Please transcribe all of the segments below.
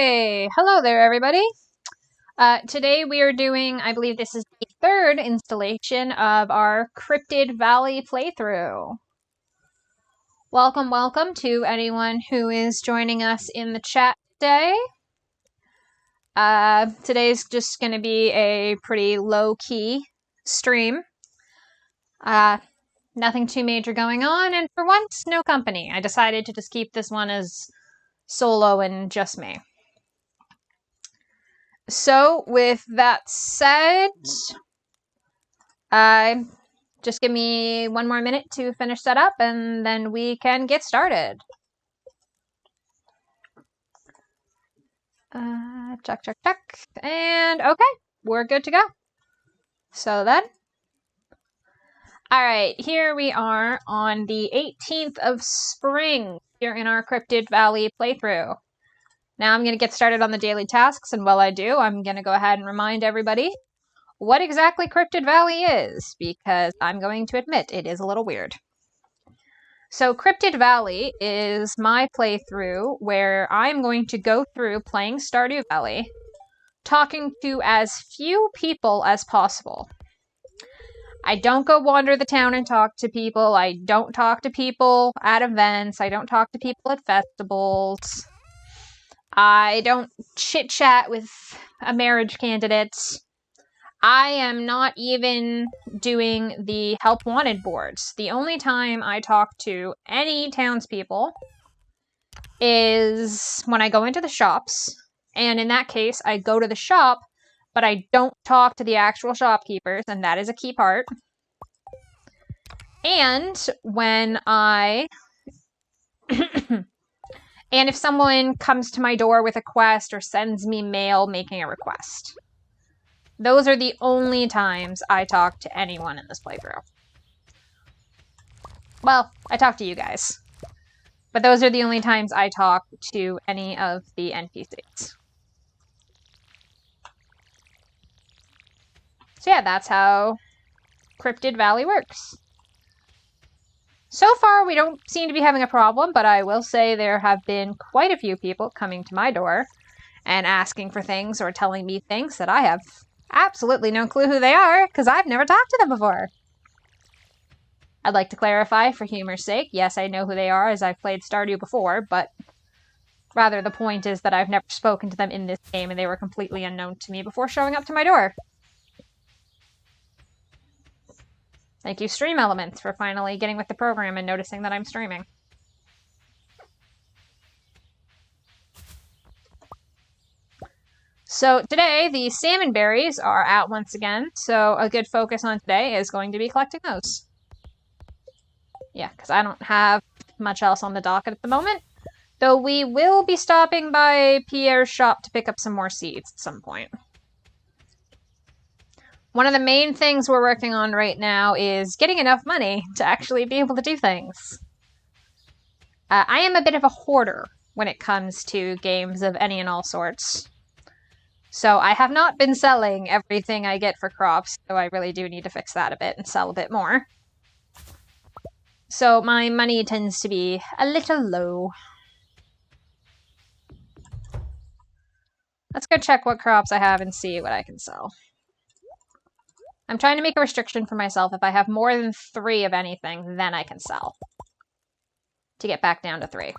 Hey! Hello there, everybody. Today we are doing, I believe this is the third installation of our Cryptid Valley playthrough. Welcome to anyone who is joining us in the chat today. Today's just going to be a pretty low-key stream. Nothing too major going on, and for once, no company. I decided to just keep this one as solo and just me. So, with that said, just give me one more minute to finish that up, and then we can get started. Check. And okay, we're good to go. So then, alright, here we are on the 18th of spring here in our Cryptid Valley playthrough. Now I'm going to get started on the daily tasks, and while I do, I'm going to go ahead and remind everybody what exactly Cryptid Valley is, because I'm going to admit it is a little weird. So Cryptid Valley is my playthrough where I'm going to go through playing Stardew Valley, talking to as few people as possible. I don't go wander the town and talk to people. I don't talk to people at events. I don't talk to people at festivals. I don't chit-chat with a marriage candidate. I am not even doing the help wanted boards. The only time I talk to any townspeople is when I go into the shops. And in that case, I go to the shop, but I don't talk to the actual shopkeepers, and that is a key part. And when I... And if someone comes to my door with a quest or sends me mail making a request. Those are the only times I talk to anyone in this playthrough. Well, I talk to you guys. But those are the only times I talk to any of the NPCs. So yeah, that's how Cryptid Valley works. So far, we don't seem to be having a problem, but I will say there have been quite a few people coming to my door and asking for things or telling me things that I have absolutely no clue who they are, because I've never talked to them before. I'd like to clarify, for humor's sake, yes, I know who they are, as I've played Stardew before, but rather the point is that I've never spoken to them in this game, and they were completely unknown to me before showing up to my door. Thank you, Stream Elements, for finally getting with the program and noticing that I'm streaming. So today, the salmon berries are out once again, so a good focus on today is going to be collecting those. Yeah, because I don't have much else on the docket at the moment, though we will be stopping by Pierre's shop to pick up some more seeds at some point. One of the main things we're working on right now is getting enough money to actually be able to do things. I am a bit of a hoarder when it comes to games of any and all sorts. So I have not been selling everything I get for crops, so I really do need to fix that a bit and sell a bit more. So my money tends to be a little low. Let's go check what crops I have and see what I can sell. I'm trying to make a restriction for myself. If I have more than 3 of anything, then I can sell. To get back down to 3.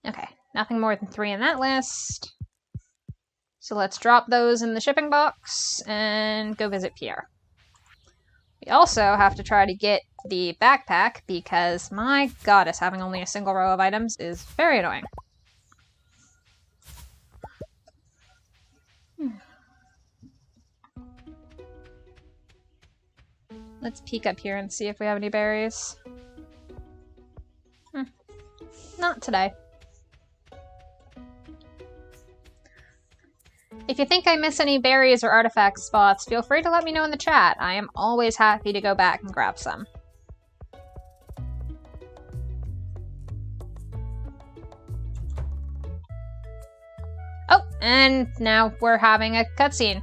Okay, nothing more than 3 in that list. So let's drop those in the shipping box and go visit Pierre. We also have to try to get the backpack because, my goddess, having only a single row of items is very annoying. Let's peek up here and see if we have any berries. Not today. If you think I miss any berries or artifact spots, feel free to let me know in the chat. I am always happy to go back and grab some. Oh, and now we're having a cutscene.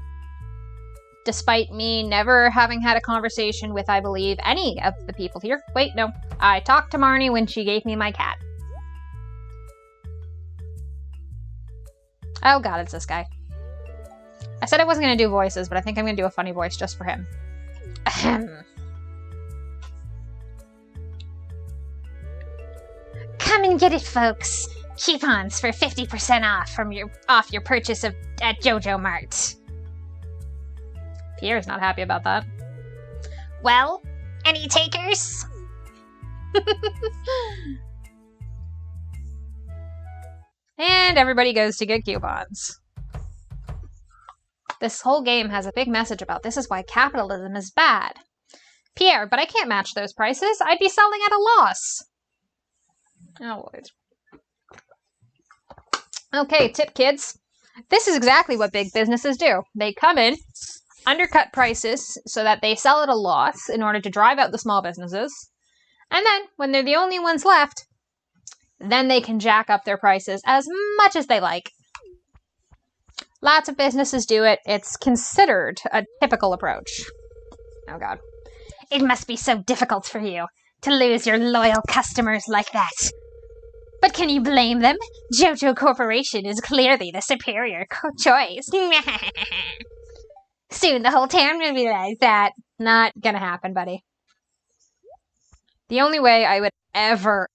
Despite me never having had a conversation with, I believe, any of the people here. Wait, no. I talked to Marnie when she gave me my cat. Oh god, it's this guy. I said I wasn't going to do voices, but I think I'm going to do a funny voice just for him. Ahem. Come and get it, folks. Coupons for 50% off your purchase at JoJo Mart. Pierre's not happy about that. Well, any takers? And everybody goes to get coupons. This whole game has a big message about this is why capitalism is bad. Pierre, but I can't match those prices. I'd be selling at a loss. Oh, Lord. Okay, tip kids. This is exactly what big businesses do. They come in, undercut prices so that they sell at a loss in order to drive out the small businesses. And then, when they're the only ones left, then they can jack up their prices as much as they like. Lots of businesses do it. It's considered a typical approach. Oh god. It must be so difficult for you to lose your loyal customers like that. But can you blame them? JoJo Corporation is clearly the superior choice. Soon the whole town will realize that. Not gonna happen, buddy. The only way I would ever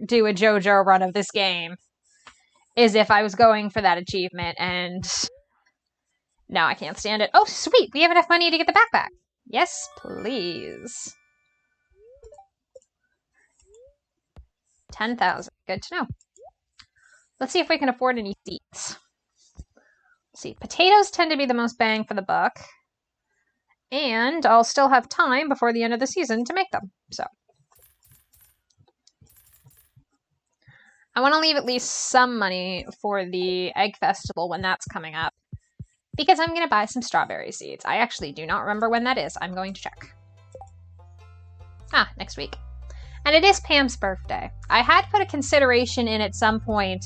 do a JoJo run of this game is if I was going for that achievement, and no, I can't stand it. Oh, sweet! We have enough money to get the backpack. Yes, please. 10,000. Good to know. Let's see if we can afford any seeds. Let's see. Potatoes tend to be the most bang for the buck. And I'll still have time before the end of the season to make them. So I want to leave at least some money for the Egg Festival when that's coming up. Because I'm going to buy some strawberry seeds. I actually do not remember when that is. I'm going to check. Next week. And it is Pam's birthday. I had put a consideration in at some point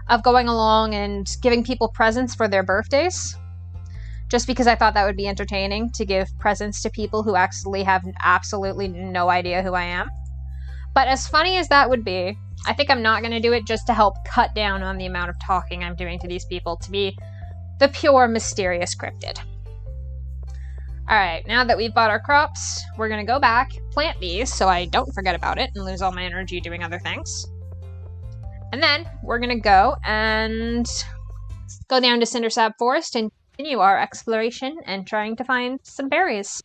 of going along and giving people presents for their birthdays. Just because I thought that would be entertaining to give presents to people who actually have absolutely no idea who I am. But as funny as that would be, I think I'm not going to do it just to help cut down on the amount of talking I'm doing to these people to be the pure mysterious cryptid. Alright, now that we've bought our crops, we're going to go back, plant these so I don't forget about it and lose all my energy doing other things. And then we're going to go and go down to Cindersap Forest and continue our exploration and trying to find some berries.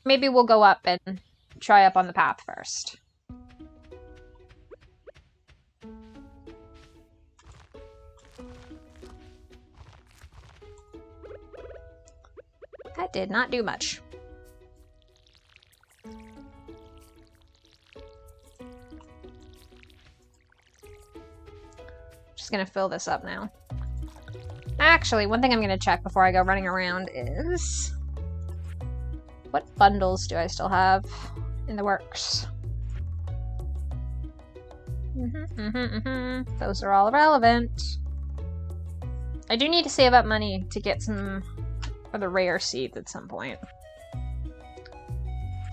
Maybe we'll go up and try up on the path first. That did not do much. Just gonna fill this up now. Actually, one thing I'm gonna check before I go running around is what bundles do I still have in the works? Those are all irrelevant. I do need to save up money to get some of the rare seeds at some point.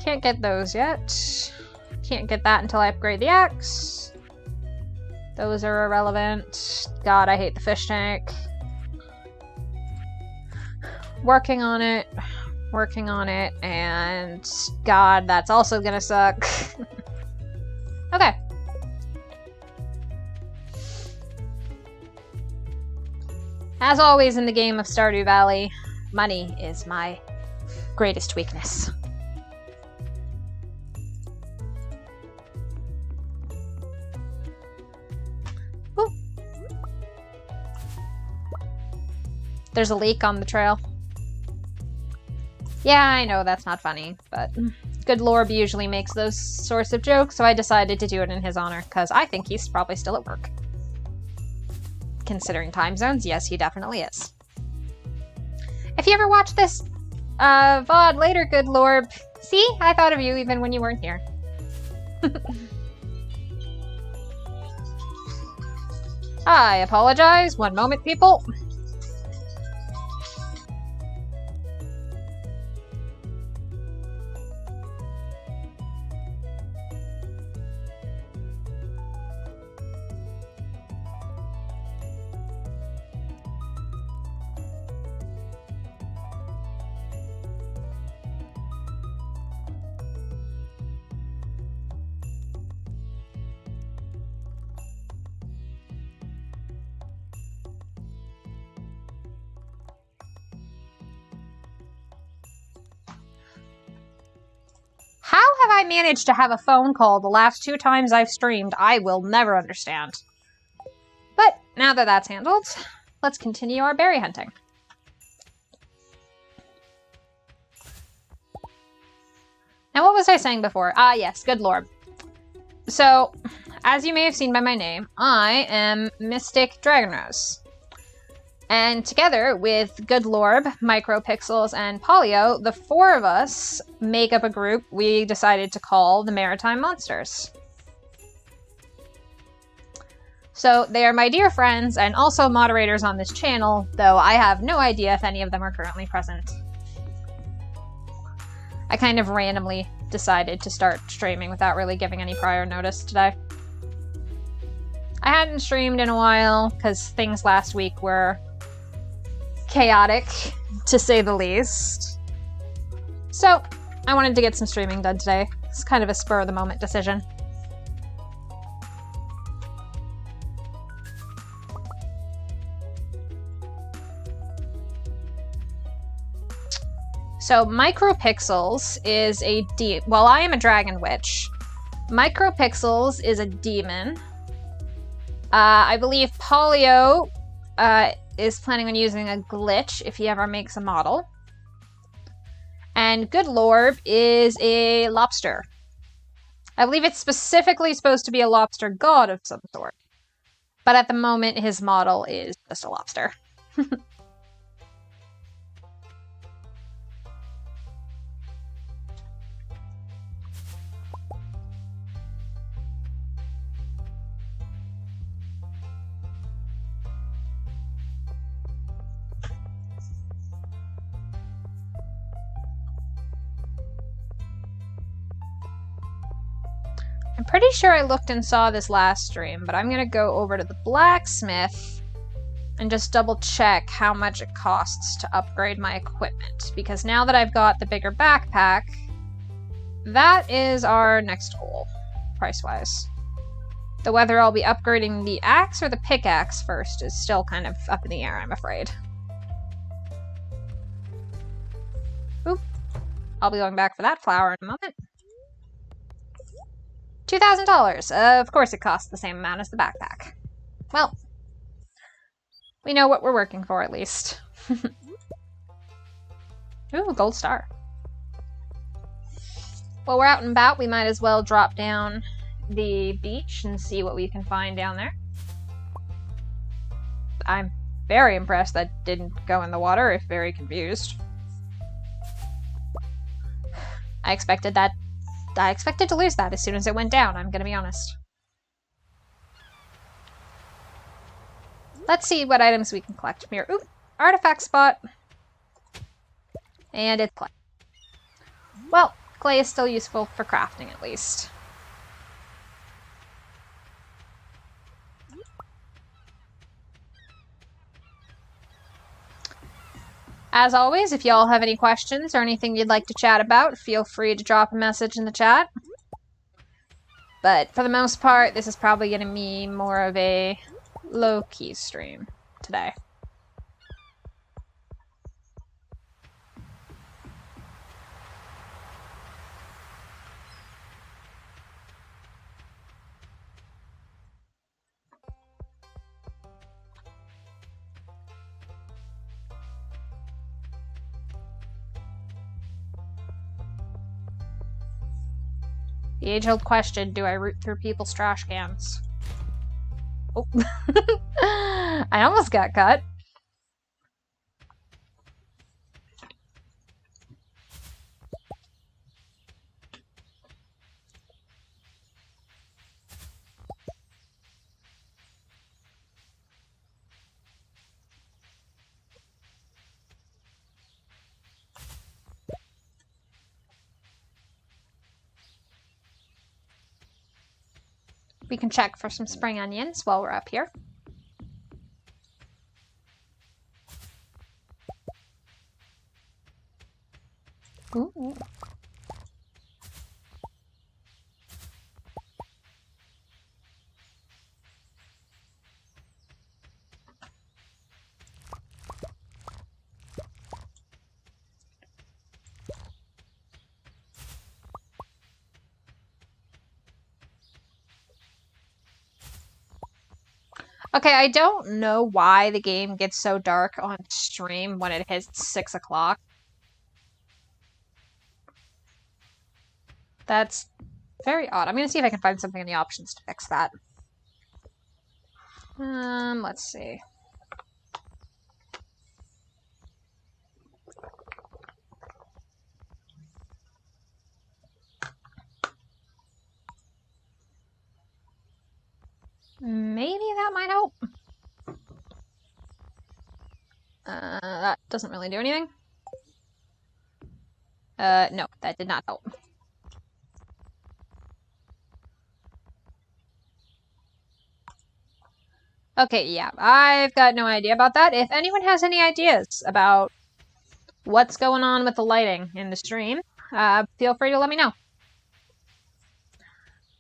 Can't get those yet. Can't get that until I upgrade the axe. Those are irrelevant. God, I hate the fish tank. Working on it, and God, that's also gonna suck. Okay. As always in the game of Stardew Valley, money is my greatest weakness. Ooh. There's a leak on the trail. Yeah, I know that's not funny, but good Lorb usually makes those sorts of jokes, so I decided to do it in his honor, because I think he's probably still at work. Considering time zones, yes, he definitely is. If you ever watch this VOD later, good Lorb, see? I thought of you even when you weren't here. I apologize. One moment, people. I managed to have a phone call the last 2 times I've streamed, I will never understand. But now that that's handled, let's continue our berry hunting. Now, what was I saying before? Ah, yes, good lord. So, as you may have seen by my name, I am Mystic Dragonrose. And together with Goodlorb, Micropixels, and Polio, the 4 of us make up a group we decided to call the Maritime Monsters. So they are my dear friends and also moderators on this channel, though I have no idea if any of them are currently present. I kind of randomly decided to start streaming without really giving any prior notice today. I hadn't streamed in a while because things last week were chaotic, to say the least. So, I wanted to get some streaming done today. It's kind of a spur-of-the-moment decision. So, Micropixels is a well, I am a dragon witch. Micropixels is a demon. I believe Polio is planning on using a glitch if he ever makes a model. And Goodlorb is a lobster. I believe it's specifically supposed to be a lobster god of some sort. But at the moment, his model is just a lobster. I'm pretty sure I looked and saw this last stream, but I'm gonna go over to the blacksmith and just double check how much it costs to upgrade my equipment. Because now that I've got the bigger backpack, that is our next goal, price-wise. Though whether I'll be upgrading the axe or the pickaxe first is still kind of up in the air, I'm afraid. Oop. I'll be going back for that flower in a moment. $2,000. Of course it costs the same amount as the backpack. Well, we know what we're working for, at least. Ooh, gold star. While we're out and about, we might as well drop down the beach and see what we can find down there. I'm very impressed that didn't go in the water, if very confused. I expected to lose that as soon as it went down, I'm gonna be honest. Let's see what items we can collect from here. Ooh, artifact spot. And it's clay. Well, clay is still useful for crafting, at least. As always, if y'all have any questions or anything you'd like to chat about, feel free to drop a message in the chat. But for the most part, this is probably going to be more of a low-key stream today. The age-old question, do I root through people's trash cans? Oh. I almost got cut. We can check for some spring onions while we're up here. Ooh. Okay, I don't know why the game gets so dark on stream when it hits 6 o'clock. That's very odd. I'm gonna see if I can find something in the options to fix that. Let's see. Maybe that might help. That doesn't really do anything. No, that did not help. Okay, yeah, I've got no idea about that. If anyone has any ideas about what's going on with the lighting in the stream, feel free to let me know.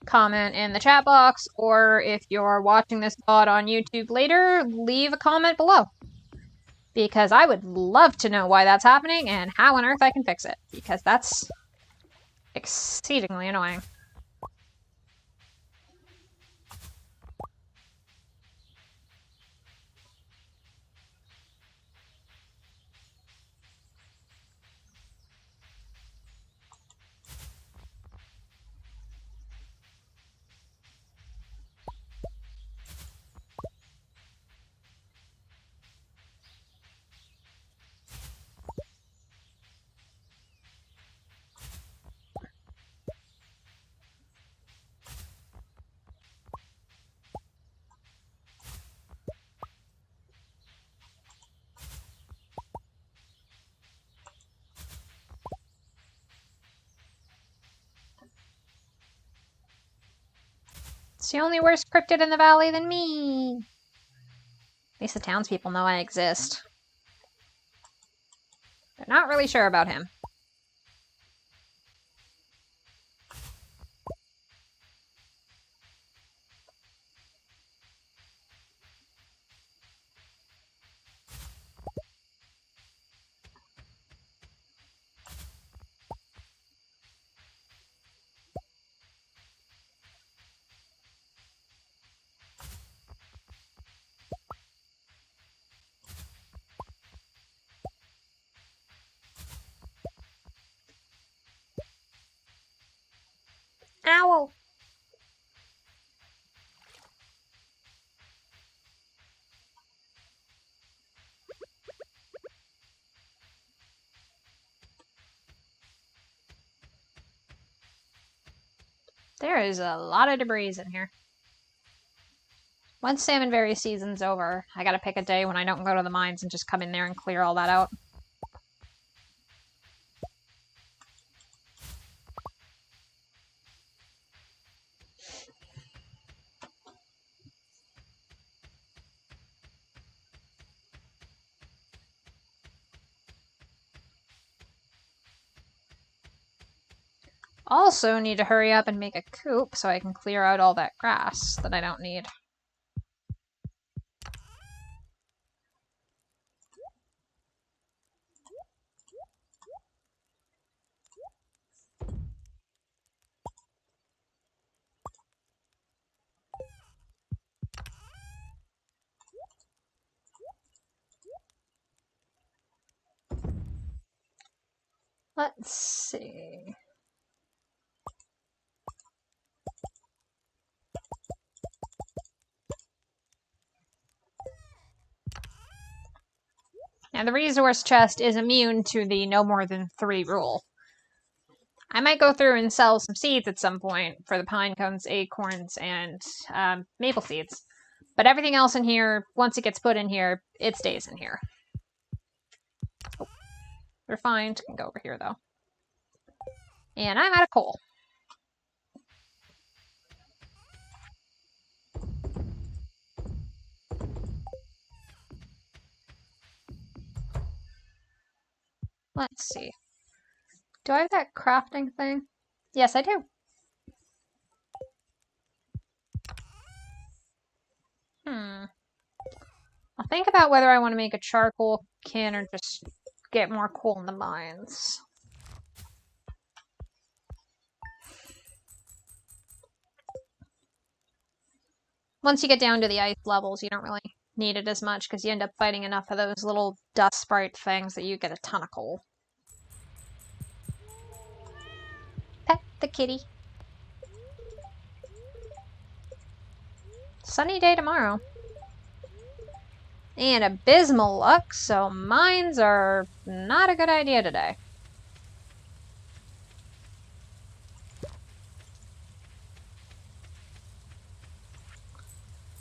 Comment in the chat box, or if you're watching this VOD on YouTube later, leave a comment below. Because I would love to know why that's happening and how on earth I can fix it, because that's exceedingly annoying. It's the only worse cryptid in the valley than me. At least the townspeople know I exist. They're not really sure about him. Owl! There is a lot of debris in here. Once Salmonberry season's over, I gotta pick a day when I don't go to the mines and just come in there and clear all that out. Also need to hurry up and make a coop so I can clear out all that grass that I don't need. Let's see. Now the resource chest is immune to the no more than 3 rule. I might go through and sell some seeds at some point for the pine cones, acorns, and maple seeds. But everything else in here, once it gets put in here, it stays in here. Oh, refined can go over here though. And I'm out of coal. Let's see. Do I have that crafting thing? Yes, I do. I'll think about whether I want to make a charcoal can or just get more coal in the mines. Once you get down to the ice levels, you don't really need it as much because you end up fighting enough of those little dust sprite things that you get a ton of coal. Pet the kitty. Sunny day tomorrow. And abysmal luck, so mines are not a good idea today.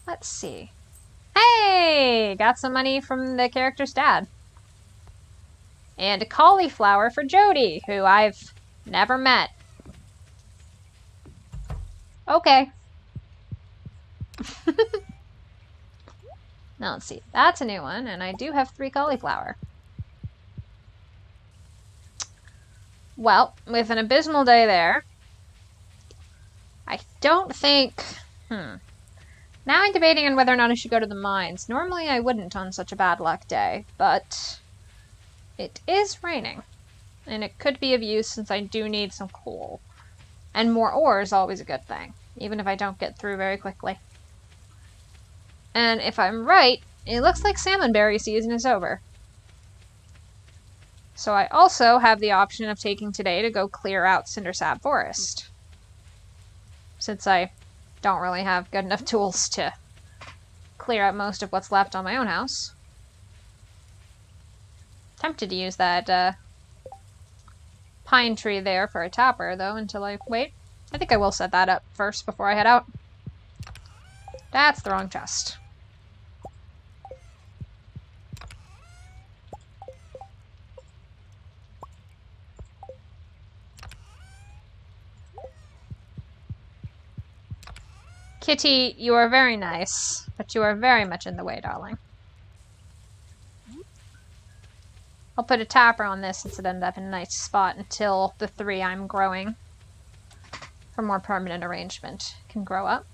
Let's see. Hey! Got some money from the character's dad. And a cauliflower for Jody, who I've never met. Okay. Now let's see. That's a new one, and I do have 3 cauliflower. Well, with an abysmal day there, I don't think... Now I'm debating on whether or not I should go to the mines. Normally I wouldn't on such a bad luck day, but it is raining. And it could be of use since I do need some coal. And more ore is always a good thing, even if I don't get through very quickly. And if I'm right, it looks like salmonberry season is over. So I also have the option of taking today to go clear out Cindersap Forest. Since I don't really have good enough tools to clear out most of what's left on my own house. Tempted to use that pine tree there for a tapper, though, until I... Wait. I think I will set that up first before I head out. That's the wrong chest. Kitty, you are very nice, but you are very much in the way, darling. I'll put a tapper on this since it ended up in a nice spot until the 3 I'm growing for more permanent arrangement can grow up.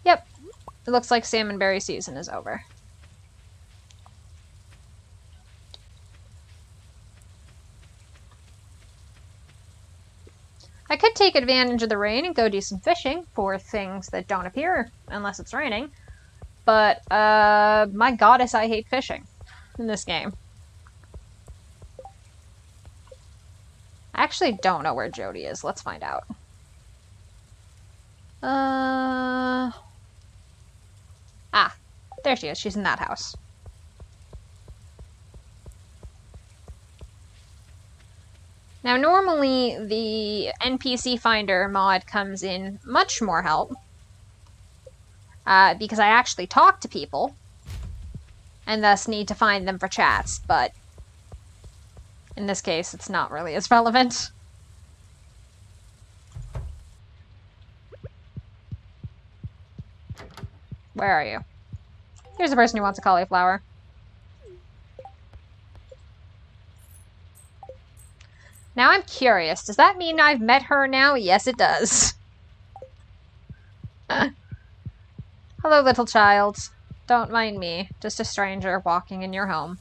Yep, it looks like salmonberry season is over. I could take advantage of the rain and go do some fishing for things that don't appear unless it's raining. But, my goddess, I hate fishing in this game. I actually don't know where Jody is. Let's find out. There she is. She's in that house. Now, normally, the NPC Finder mod comes in much more help. Because I actually talk to people. And thus need to find them for chats, but... in this case, it's not really as relevant. Where are you? Here's a person who wants a cauliflower. Now I'm curious. Does that mean I've met her now? Yes, it does. Hello, little child. Don't mind me. Just a stranger walking in your home.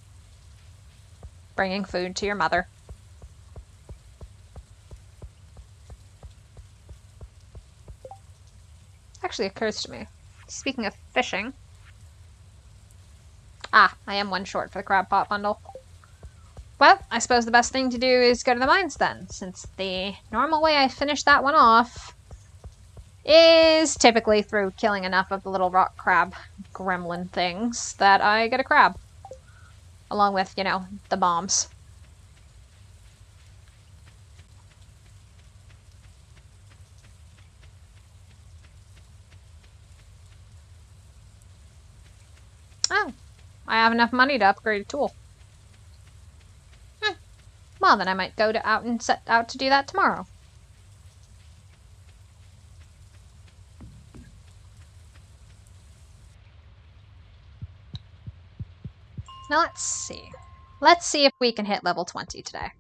Bringing food to your mother. Actually occurs to me. Speaking of fishing. I am 1 short for the crab pot bundle. Well, I suppose the best thing to do is go to the mines then, since the normal way I finish that one off is typically through killing enough of the little rock crab gremlin things that I get a crab. Along with, you know, the bombs. Oh, I have enough money to upgrade a tool. Well, then I might go out and set out to do that tomorrow. Now let's see. Let's see if we can hit level 20 today.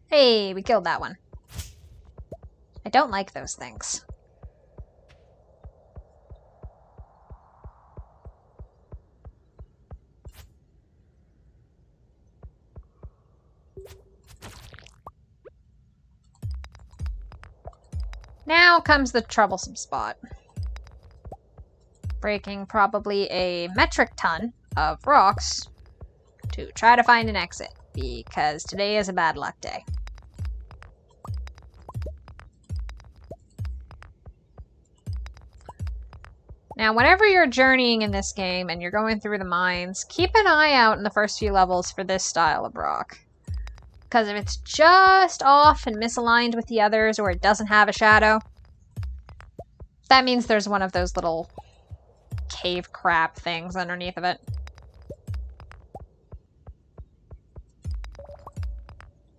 Hey, we killed that one. I don't like those things. Now comes the troublesome spot. Breaking probably a metric ton of rocks to try to find an exit, because today is a bad luck day. Now, whenever you're journeying in this game and you're going through the mines, keep an eye out in the first few levels for this style of rock. Because if it's just off and misaligned with the others, or it doesn't have a shadow, that means there's one of those little cave crab things underneath of it.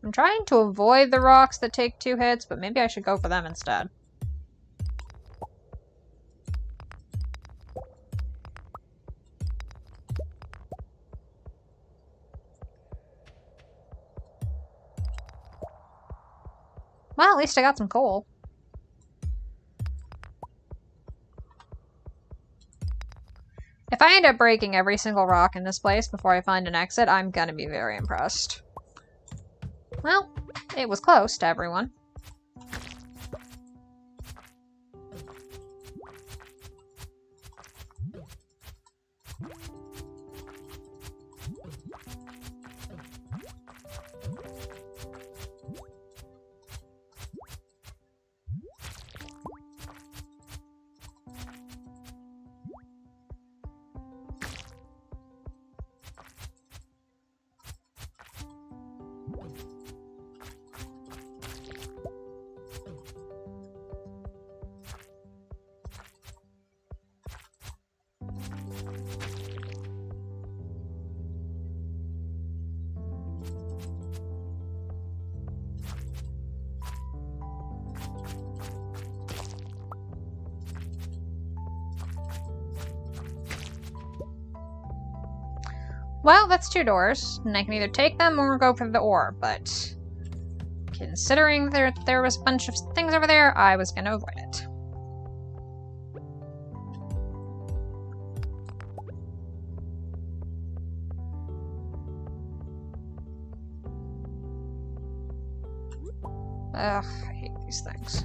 I'm trying to avoid the rocks that take 2 hits, but maybe I should go for them instead. Well, at least I got some coal. If I end up breaking every single rock in this place before I find an exit, I'm gonna be very impressed. Well, it was close to everyone. Well, that's 2 doors, and I can either take them or go for the ore, but considering there was a bunch of things over there, I was gonna avoid it. Ugh, I hate these things.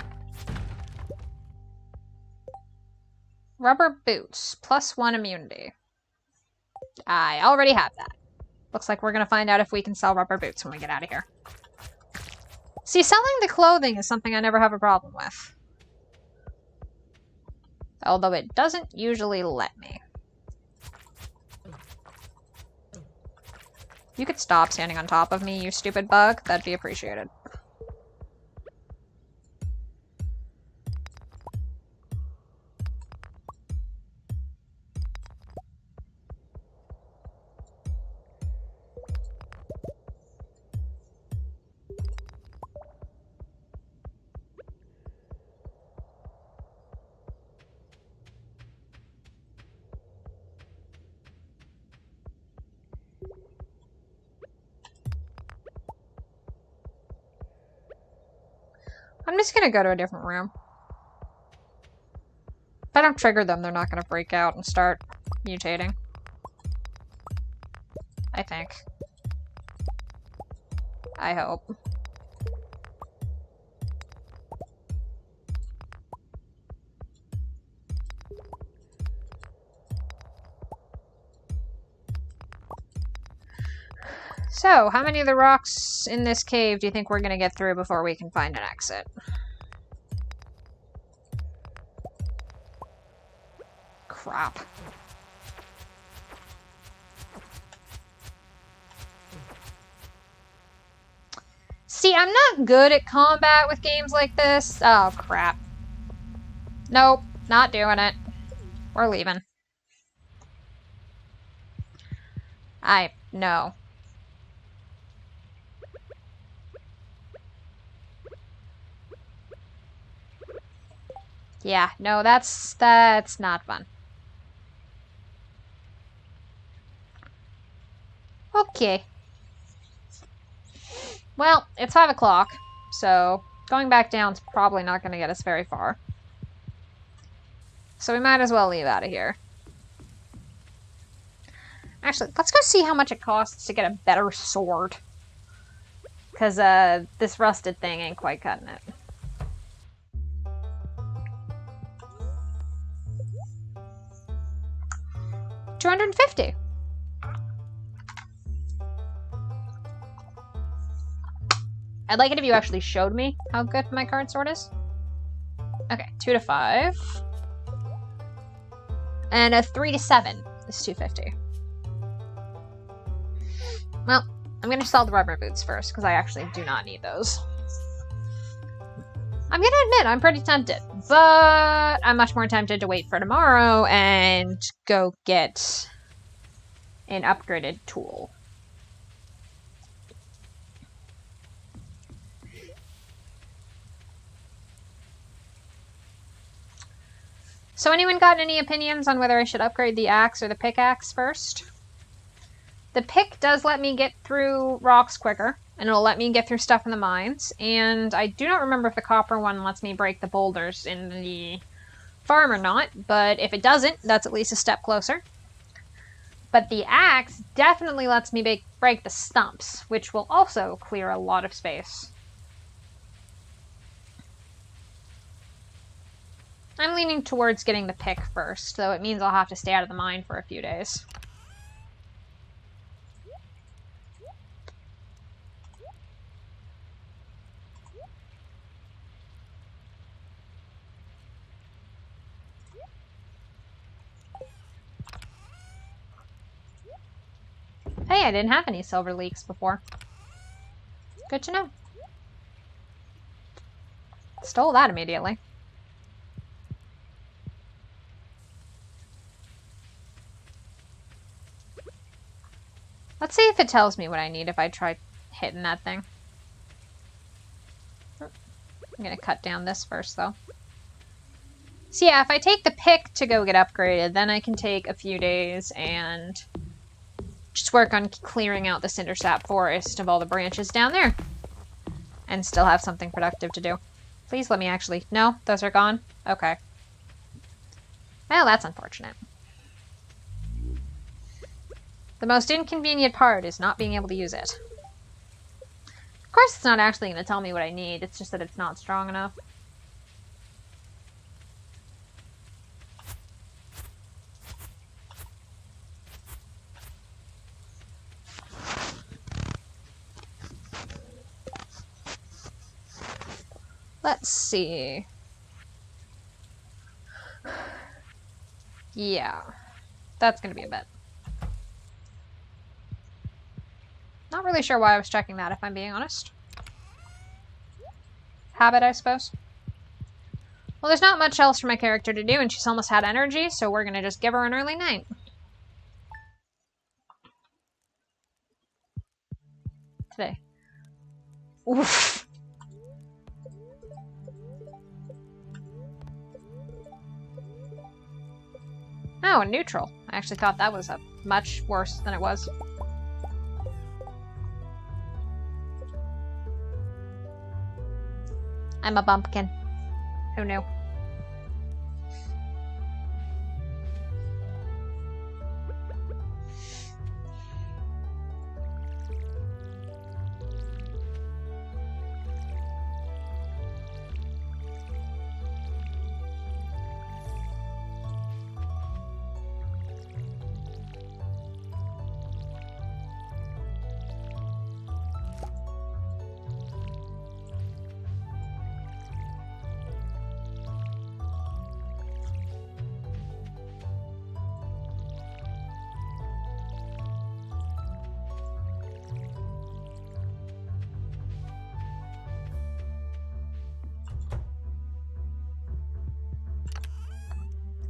Rubber boots, +1 immunity. I already have that. Looks like we're gonna find out if we can sell rubber boots when we get out of here. See, selling the clothing is something I never have a problem with. Although it doesn't usually let me. You could stop standing on top of me, you stupid bug. That'd be appreciated. I'm just gonna go to a different room. If I don't trigger them, they're not gonna freak out and start mutating. I think. I hope. So, how many of the rocks in this cave do you think we're gonna get through before we can find an exit? Crap. See, I'm not good at combat with games like this. Oh, crap. Nope, not doing it. We're leaving. No. Yeah, no, that's not fun. Okay. Well, it's 5 o'clock, so going back down is probably not going to get us very far. So we might as well leave out of here. Actually, let's go see how much it costs to get a better sword. Because this rusted thing ain't quite cutting it. 250. I'd like it if you actually showed me how good my card sort is. Okay, 2 to 5. And a 3 to 7 is 250. Well, I'm gonna sell the rubber boots first, because I actually do not need those. I'm gonna admit, I'm pretty tempted, but I'm much more tempted to wait for tomorrow and go get an upgraded tool. So anyone got any opinions on whether I should upgrade the axe or the pickaxe first? The pick does let me get through rocks quicker, and it'll let me get through stuff in the mines, and I do not remember if the copper one lets me break the boulders in the farm or not, but if it doesn't, that's at least a step closer. But the axe definitely lets me break the stumps, which will also clear a lot of space. I'm leaning towards getting the pick first, though it means I'll have to stay out of the mine for a few days. Hey, I didn't have any silver leaks before. Good to know. Stole that immediately. Let's see if it tells me what I need if I try hitting that thing. I'm gonna cut down this first, though. So yeah, if I take the pick to go get upgraded, then I can take a few days and just work on clearing out the cindersap forest of all the branches down there. And still have something productive to do. Please let me actually... No? Those are gone? Okay. Well, that's unfortunate. The most inconvenient part is not being able to use it. Of course it's not actually going to tell me what I need, it's just that it's not strong enough. Let's see. Yeah, that's going to be a bit. Not really sure why I was checking that, if I'm being honest. Habit, I suppose. Well, there's not much else for my character to do, and she's almost had energy, so we're going to just give her an early night. Today. Oof. Oh, a neutral. I actually thought that was much worse than it was. I'm a bumpkin. Who knew?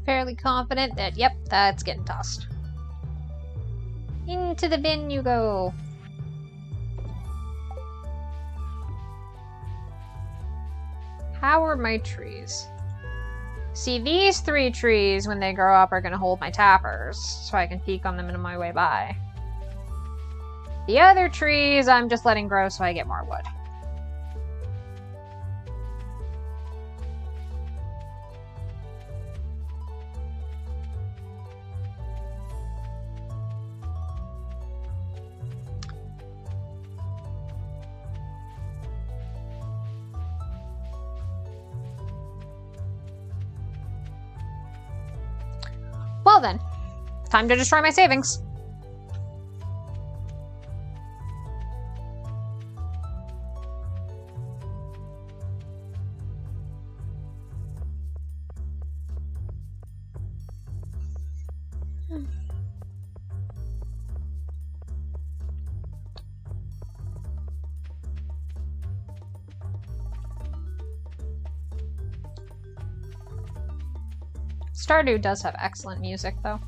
Fairly confident that, yep, that's getting tossed. Into the bin you go. How are my trees? See, these 3 trees, when they grow up, are going to hold my tappers, so I can peek on them on my way by. The other trees, I'm just letting grow so I get more wood. Well then, Time to destroy my savings. Stardew does have excellent music, though.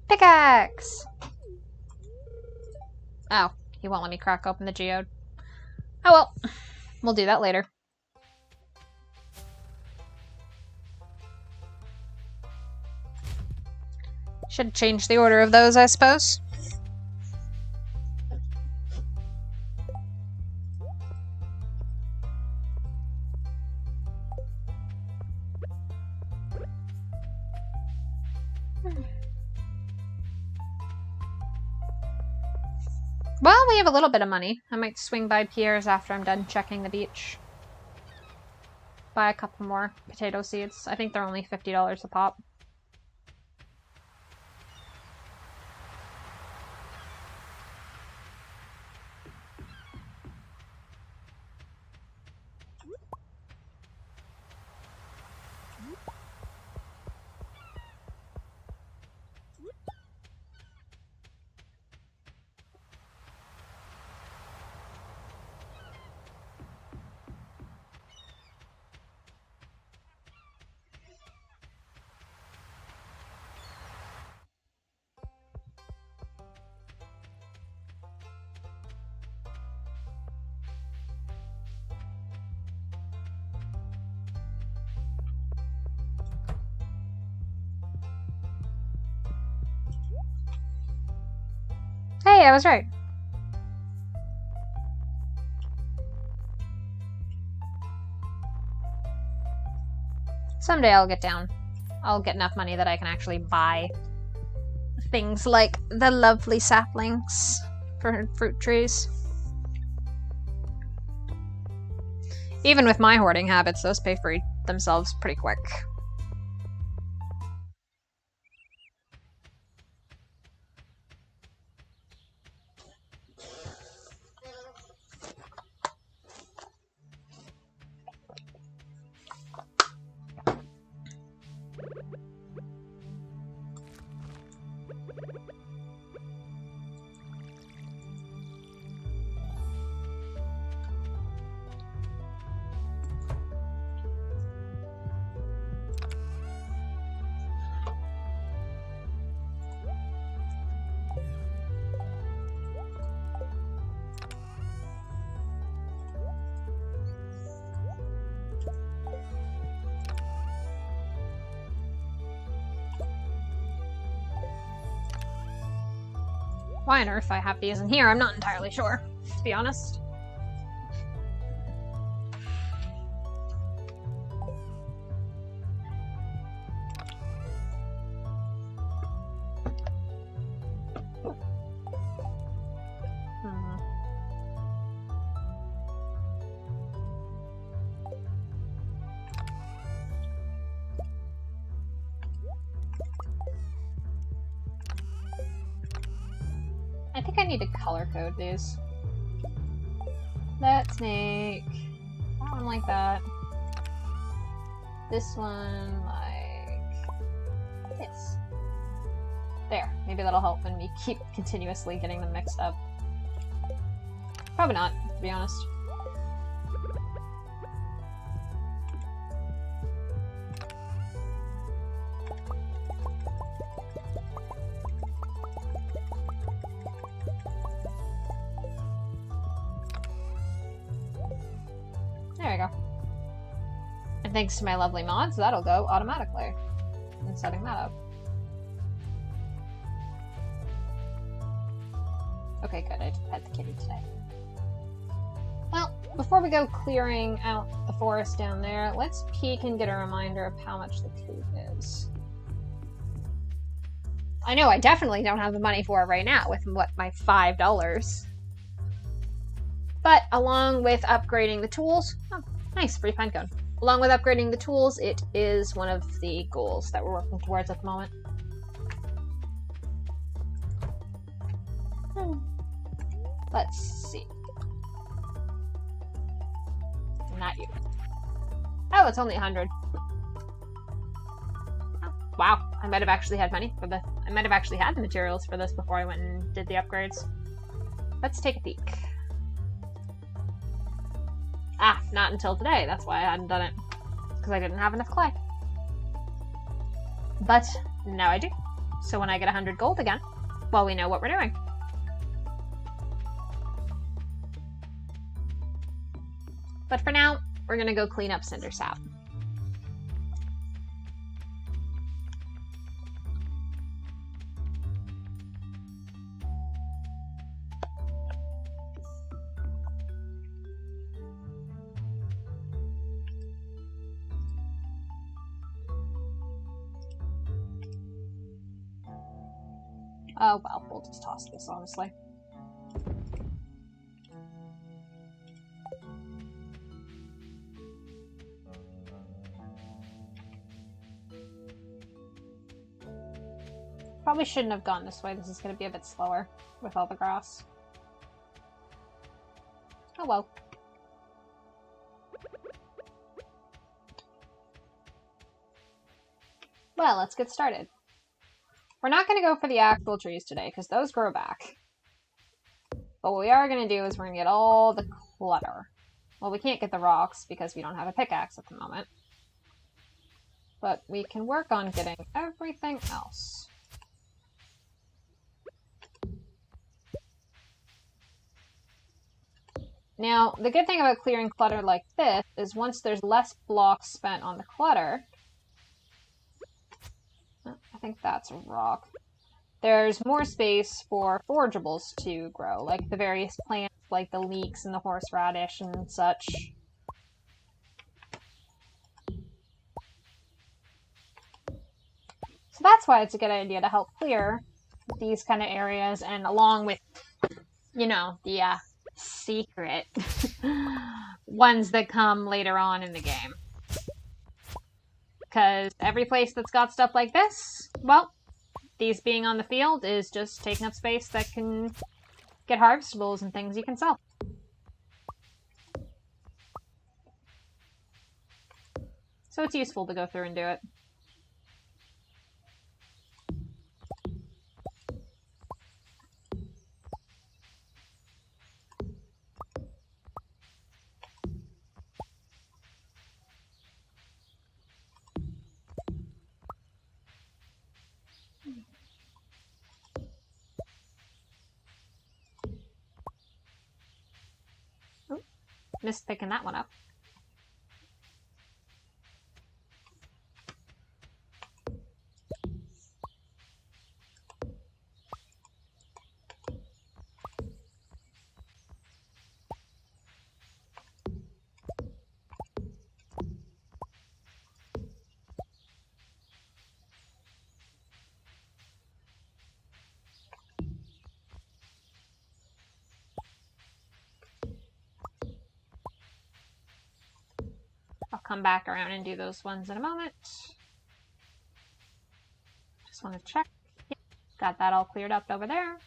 Pickaxe! Oh, he won't let me crack open the geode. Oh well, we'll do that later. Should change the order of those, I suppose. Well, we have a little bit of money. I might swing by Pierre's after I'm done checking the beach. Buy a couple more potato seeds. I think they're only $50 a pop. Hey, I was right. Someday I'll get down. I'll get enough money that I can actually buy things like the lovely saplings for fruit trees. Even with my hoarding habits, those pay for themselves pretty quick. Why on earth I have these in here, I'm not entirely sure, to be honest. I think I need to color code these. Let's make that one like that. This one like this. There. Maybe that'll help when we keep continuously getting them mixed up. Probably not, to be honest. There we go. And thanks to my lovely mods, that'll go automatically. I'm setting that up. Okay, good. I pet the kitty today. Well, before we go clearing out the forest down there, let's peek and get a reminder of how much the food is. I know I definitely don't have the money for it right now with my $5. But along with upgrading the tools, oh, nice, free pine cone. Along with upgrading the tools, it is one of the goals that we're working towards at the moment. Let's see. Not you. Oh, it's only 100. Oh, wow, I might have actually had money for this. I might have actually had the materials for this before I went and did the upgrades. Let's take a peek. Ah, not until today. That's why I hadn't done it. Because I didn't have enough clay. But now I do. So when I get 100 gold again, well, we know what we're doing. But for now, we're going to go clean up Cinder Sap. Oh, well, we'll just toss this, honestly. Probably shouldn't have gone this way. This is going to be a bit slower with all the grass. Oh well. Well, let's get started. We're not going to go for the actual trees today, because those grow back. But what we are going to do is we're going to get all the clutter. Well, we can't get the rocks because we don't have a pickaxe at the moment. But we can work on getting everything else. Now, the good thing about clearing clutter like this is once there's less blocks spent on the clutter... I think that's a rock. There's more space for forageables to grow, like the various plants, like the leeks and the horseradish and such. So that's why it's a good idea to help clear these kind of areas, and along with, you know, the secret ones that come later on in the game. Because every place that's got stuff like this, well, these being on the field is just taking up space that can get harvestables and things you can sell. So it's useful to go through and do it. Missed picking that one up. I'll come back around and do those ones in a moment. Just want to check. Yep, got that all cleared up over there.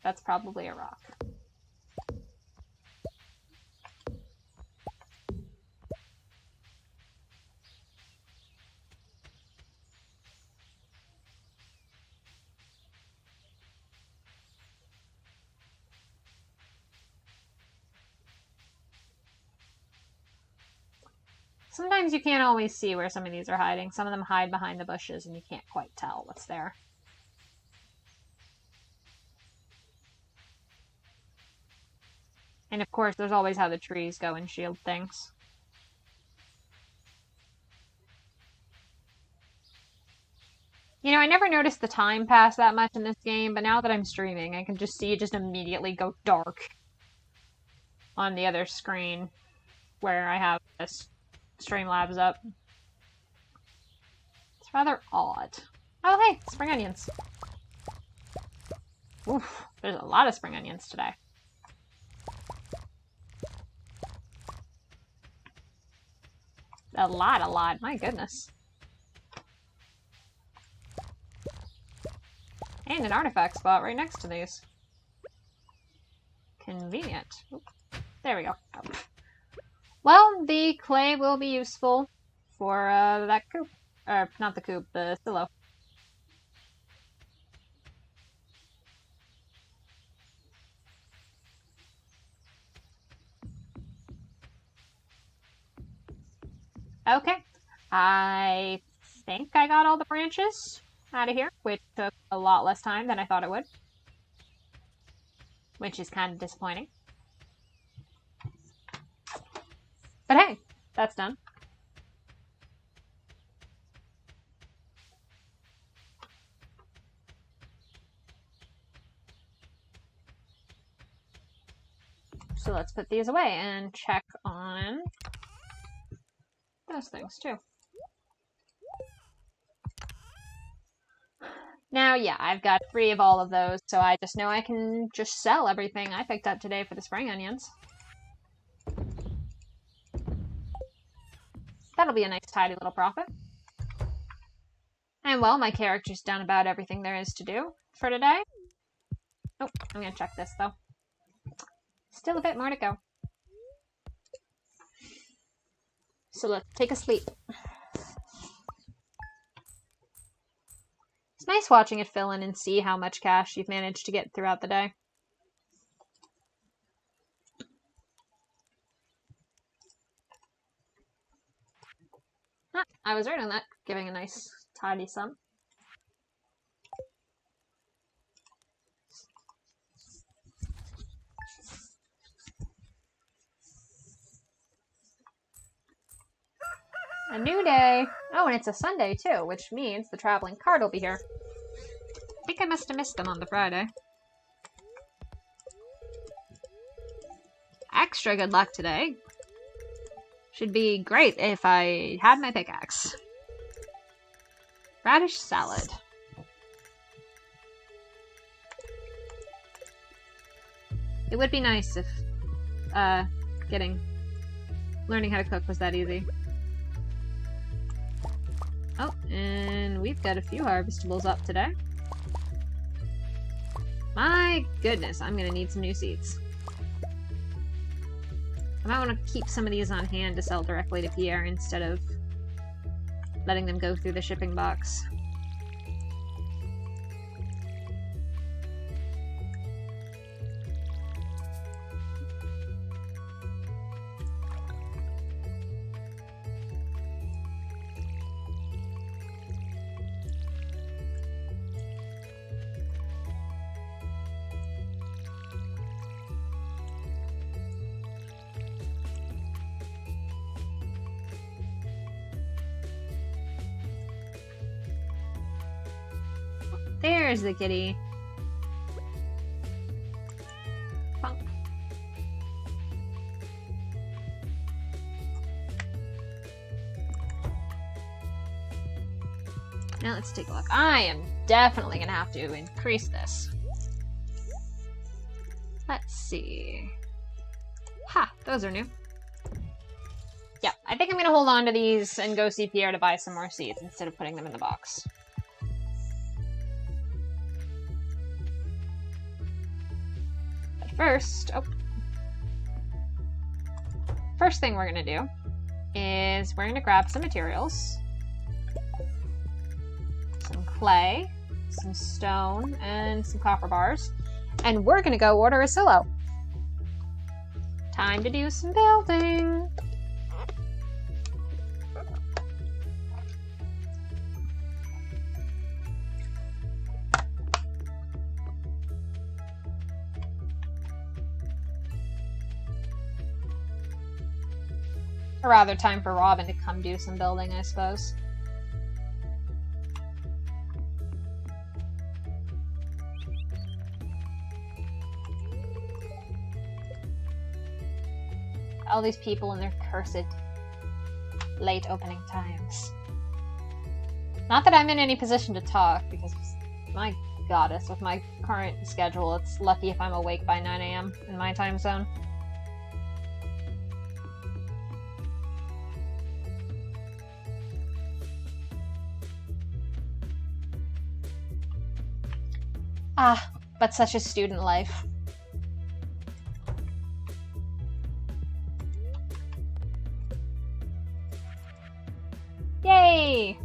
That's probably a rock. Sometimes you can't always see where some of these are hiding. Some of them hide behind the bushes and you can't quite tell what's there. And of course, there's always how the trees go and shield things. You know, I never noticed the time pass that much in this game, but now that I'm streaming, I can just see it just immediately go dark on the other screen where I have this Streamlabs up. It's rather odd. Oh, hey, spring onions. Oof, there's a lot of spring onions today. A lot. My goodness. And an artifact spot right next to these. Convenient. Oop. There we go. Oh. Well, the clay will be useful for that coop. Or, not the coop, the silo. Okay. I think I got all the branches out of here, which took a lot less time than I thought it would. Which is kind of disappointing. But hey, that's done. So let's put these away and check on those things too. Now, yeah, I've got 3 of all of those, so I just know I can just sell everything I picked up today for the spring onions. That'll be a nice tidy little profit. And well, my character's done about everything there is to do for today. Oh, I'm gonna check this though. Still a bit more to go. So let's take a sleep. It's nice watching it fill in and see how much cash you've managed to get throughout the day. Ah, I was right on that, giving a nice tidy sum. A new day. Oh, and it's a Sunday too, which means the traveling cart will be here. I think I must have missed them on the Friday. Extra good luck today. Should be great if I had my pickaxe. Radish salad. It would be nice if learning how to cook was that easy. Oh, and we've got a few harvestables up today. My goodness, I'm gonna need some new seeds. I might want to keep some of these on hand to sell directly to Pierre instead of letting them go through the shipping box. There's the kitty. Bonk. Now let's take a look. I am definitely gonna have to increase this. Let's see. Ha! Those are new. Yeah, I think I'm gonna hold on to these and go see Pierre to buy some more seeds instead of putting them in the box. First thing we're gonna do is we're gonna grab some materials, some clay, some stone, and some copper bars, and we're gonna go order a silo. Time to do some building. Or rather, time for Robin to come do some building, I suppose. All these people and their cursed late opening times. Not that I'm in any position to talk, because my goddess, with my current schedule, it's lucky if I'm awake by 9 a.m. in my time zone. Ah, but such a student life. Yay!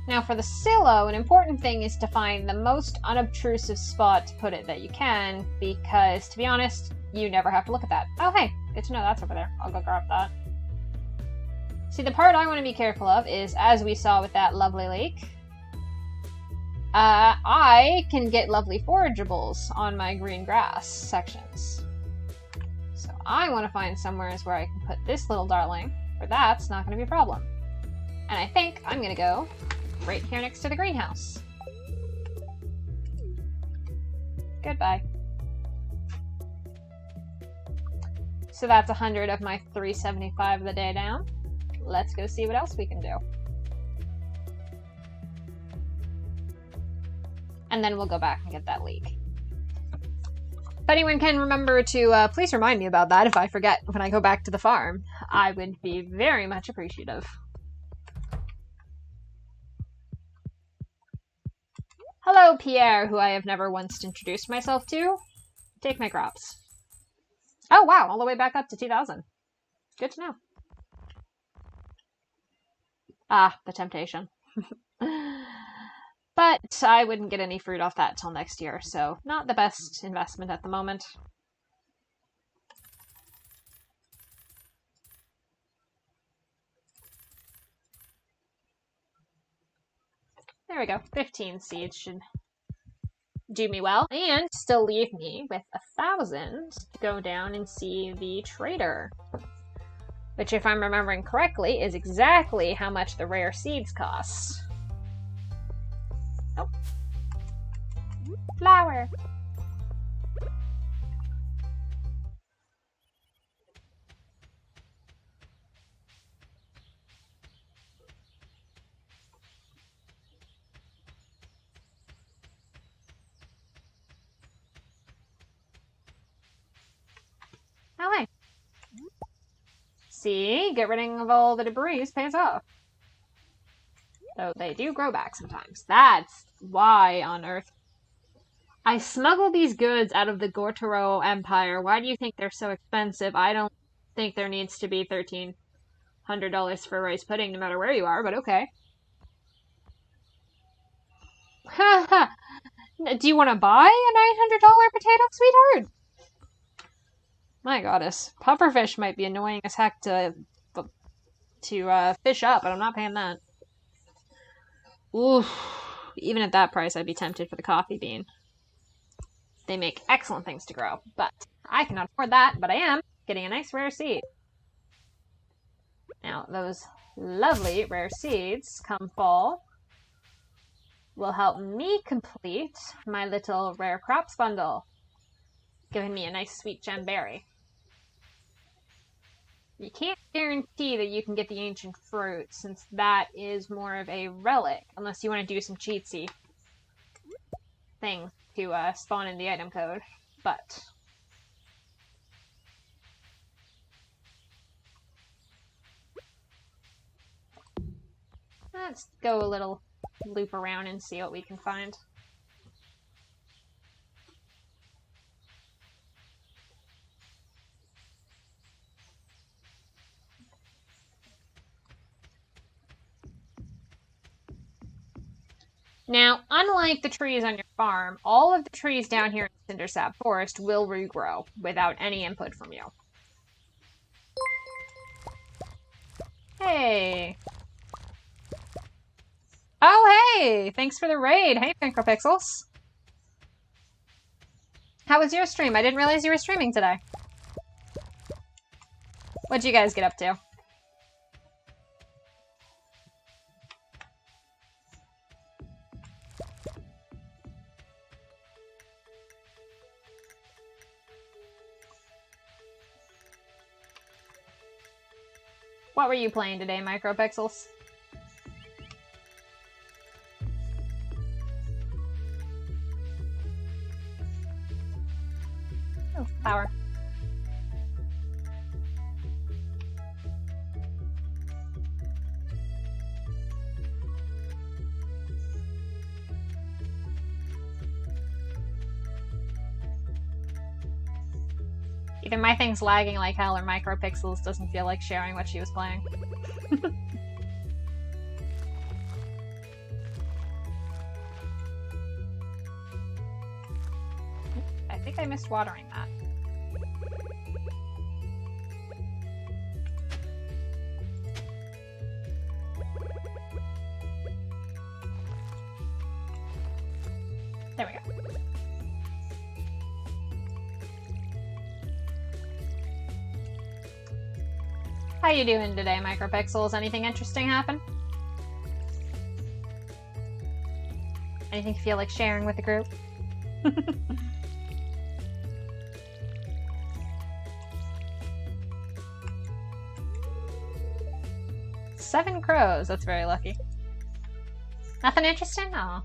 Now for the silo, an important thing is to find the most unobtrusive spot to put it that you can, because, to be honest, you never have to look at that. Oh hey, good to know that's over there. I'll go grab that. See, the part I want to be careful of is, as we saw with that lovely lake, I can get lovely forageables on my green grass sections. So I want to find somewhere where I can put this little darling, where that's not going to be a problem. And I think I'm going to go right here next to the greenhouse. Goodbye. So that's 100 of my 375 of the day down. Let's go see what else we can do. And then we'll go back and get that leek. If anyone can remember to please remind me about that if I forget when I go back to the farm, I would be very much appreciative. Hello, Pierre, who I have never once introduced myself to. Take my crops. Oh, wow, all the way back up to 2,000. Good to know. Ah, the temptation. But I wouldn't get any fruit off that till next year, so not the best investment at the moment. There we go. 15 seeds should do me well, and still leave me with 1,000 to go down and see the trader. Which, if I'm remembering correctly, is exactly how much the rare seeds cost. Oh. Flower. Oh, hey. See? Get rid of all the debris pays off. Though they do grow back sometimes. That's why on earth. I smuggle these goods out of the Gortaro Empire. Why do you think they're so expensive? I don't think there needs to be $1,300 for rice pudding no matter where you are, but okay. Haha. Do you want to buy a $900 potato, sweetheart? My goddess. Pufferfish might be annoying as heck to fish up, but I'm not paying that. Oof. Even at that price, I'd be tempted for the coffee bean. They make excellent things to grow, but I cannot afford that, but I am getting a nice rare seed. Now, those lovely rare seeds, come fall, will help me complete my little rare crops bundle, giving me a nice sweet gemberry. You can't guarantee that you can get the ancient fruit, since that is more of a relic, unless you want to do some cheatsy things to spawn in the item code, but let's go a little loop around and see what we can find. Now, unlike the trees on your farm, all of the trees down here in Cindersap Forest will regrow without any input from you. Hey! Oh, hey! Thanks for the raid! Hey, Pinkopixels! How was your stream? I didn't realize you were streaming today. What'd you guys get up to? What were you playing today, Micropixels? Oh, power. Either my thing's lagging like hell or Micropixels doesn't feel like sharing what she was playing. I think I missed watering that. There we go. How you doing today, Micropixels? Anything interesting happen? Anything you feel like sharing with the group? 7 crows, that's very lucky. Nothing interesting? Aw.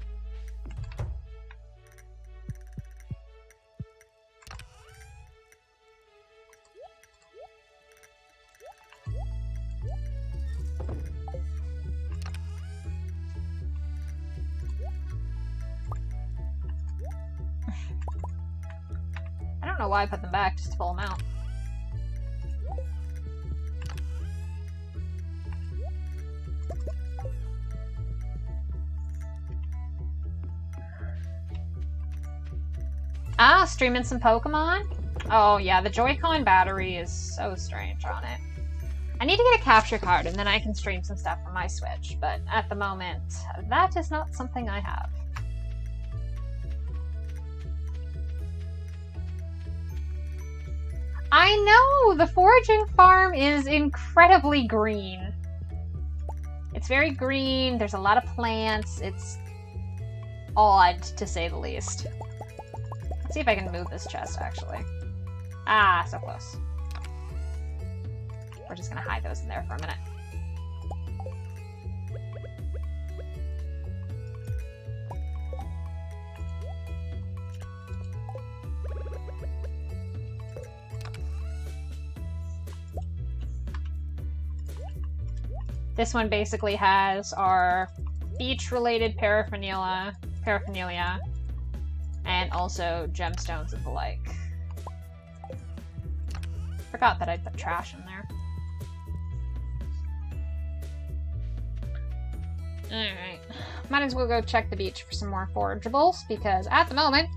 I don't know why I put them back, just to pull them out. Ah, streaming some Pokemon? Oh yeah, the Joy-Con battery is so strange on it. I need to get a capture card and then I can stream some stuff from my Switch, but at the moment, that is not something I have. I know! The foraging farm is incredibly green. It's very green, there's a lot of plants, it's odd to say the least. Let's see if I can move this chest, actually. Ah, so close. We're just gonna hide those in there for a minute. This one basically has our beach-related paraphernalia, and also gemstones and the like. Forgot that I'd put trash in there. Alright. Might as well go check the beach for some more forageables, because at the moment,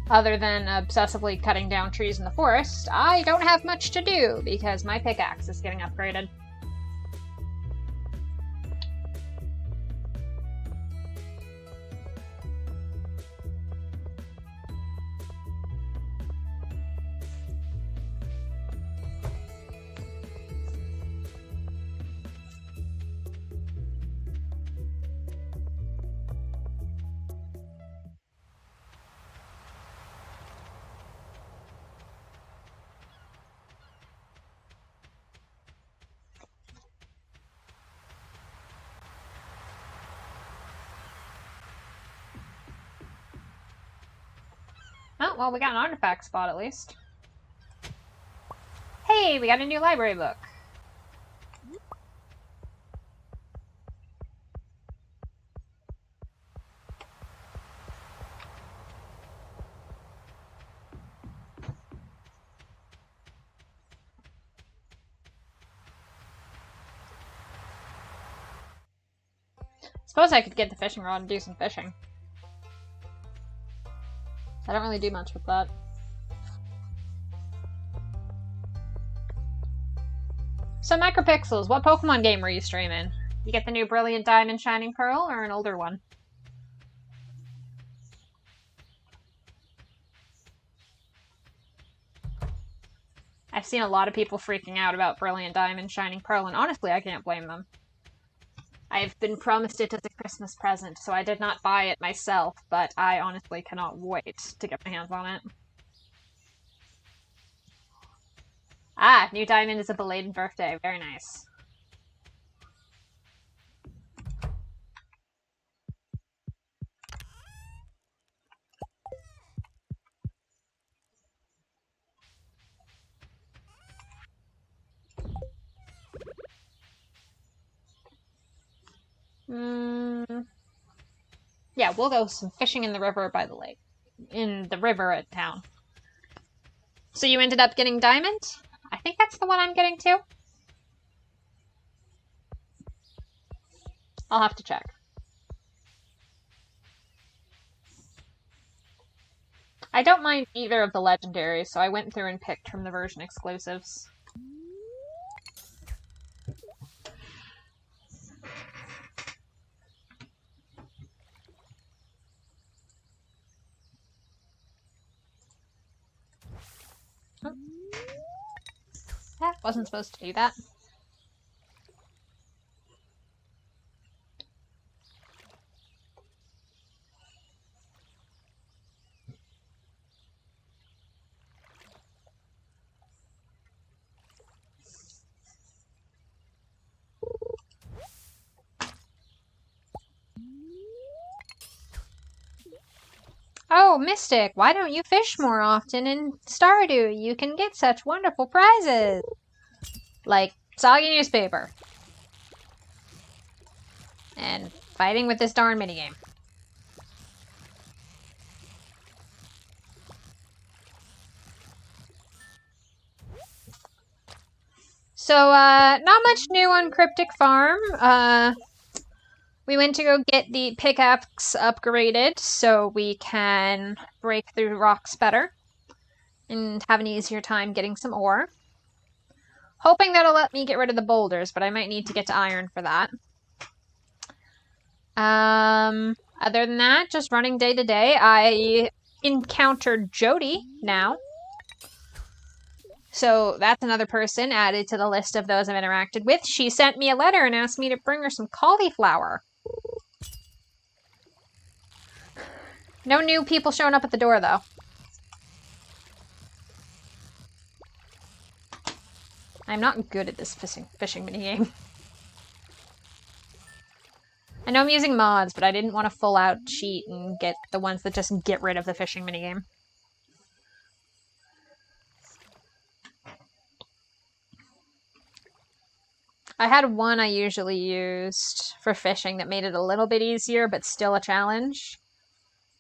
other than obsessively cutting down trees in the forest, I don't have much to do, because my pickaxe is getting upgraded. Oh, well, we got an artifact spot at least. Hey, we got a new library book. Suppose I could get the fishing rod and do some fishing. I don't really do much with that. So Micropixels, what Pokemon game were you streaming? You get the new Brilliant Diamond Shining Pearl or an older one? I've seen a lot of people freaking out about Brilliant Diamond Shining Pearl, and honestly, I can't blame them. I've been promised it as a Christmas present, so I did not buy it myself, but I honestly cannot wait to get my hands on it. Ah, new diamond is a belated birthday. Very nice. Yeah, we'll go some fishing in the river by the lake. In the river at town. So you ended up getting diamond? I think that's the one I'm getting too. I'll have to check. I don't mind either of the legendaries, so I went through and picked from the version exclusives. Oh. That wasn't supposed to do that. Oh, Mystic, why don't you fish more often in Stardew? You can get such wonderful prizes! Like soggy newspaper. And fighting with this darn minigame. So, not much new on Cryptic Farm. We went to go get the pickaxe upgraded so we can break through rocks better and have an easier time getting some ore. Hoping that'll let me get rid of the boulders, but I might need to get to iron for that. Other than that, just running day to day. I encountered Jody now. So that's another person added to the list of those I've interacted with. She sent me a letter and asked me to bring her some cauliflower. No new people showing up at the door, though. I'm not good at this fishing minigame. I know I'm using mods, but I didn't want to full out cheat and get the ones that just get rid of the fishing minigame. I had one I usually used for fishing that made it a little bit easier, but still a challenge.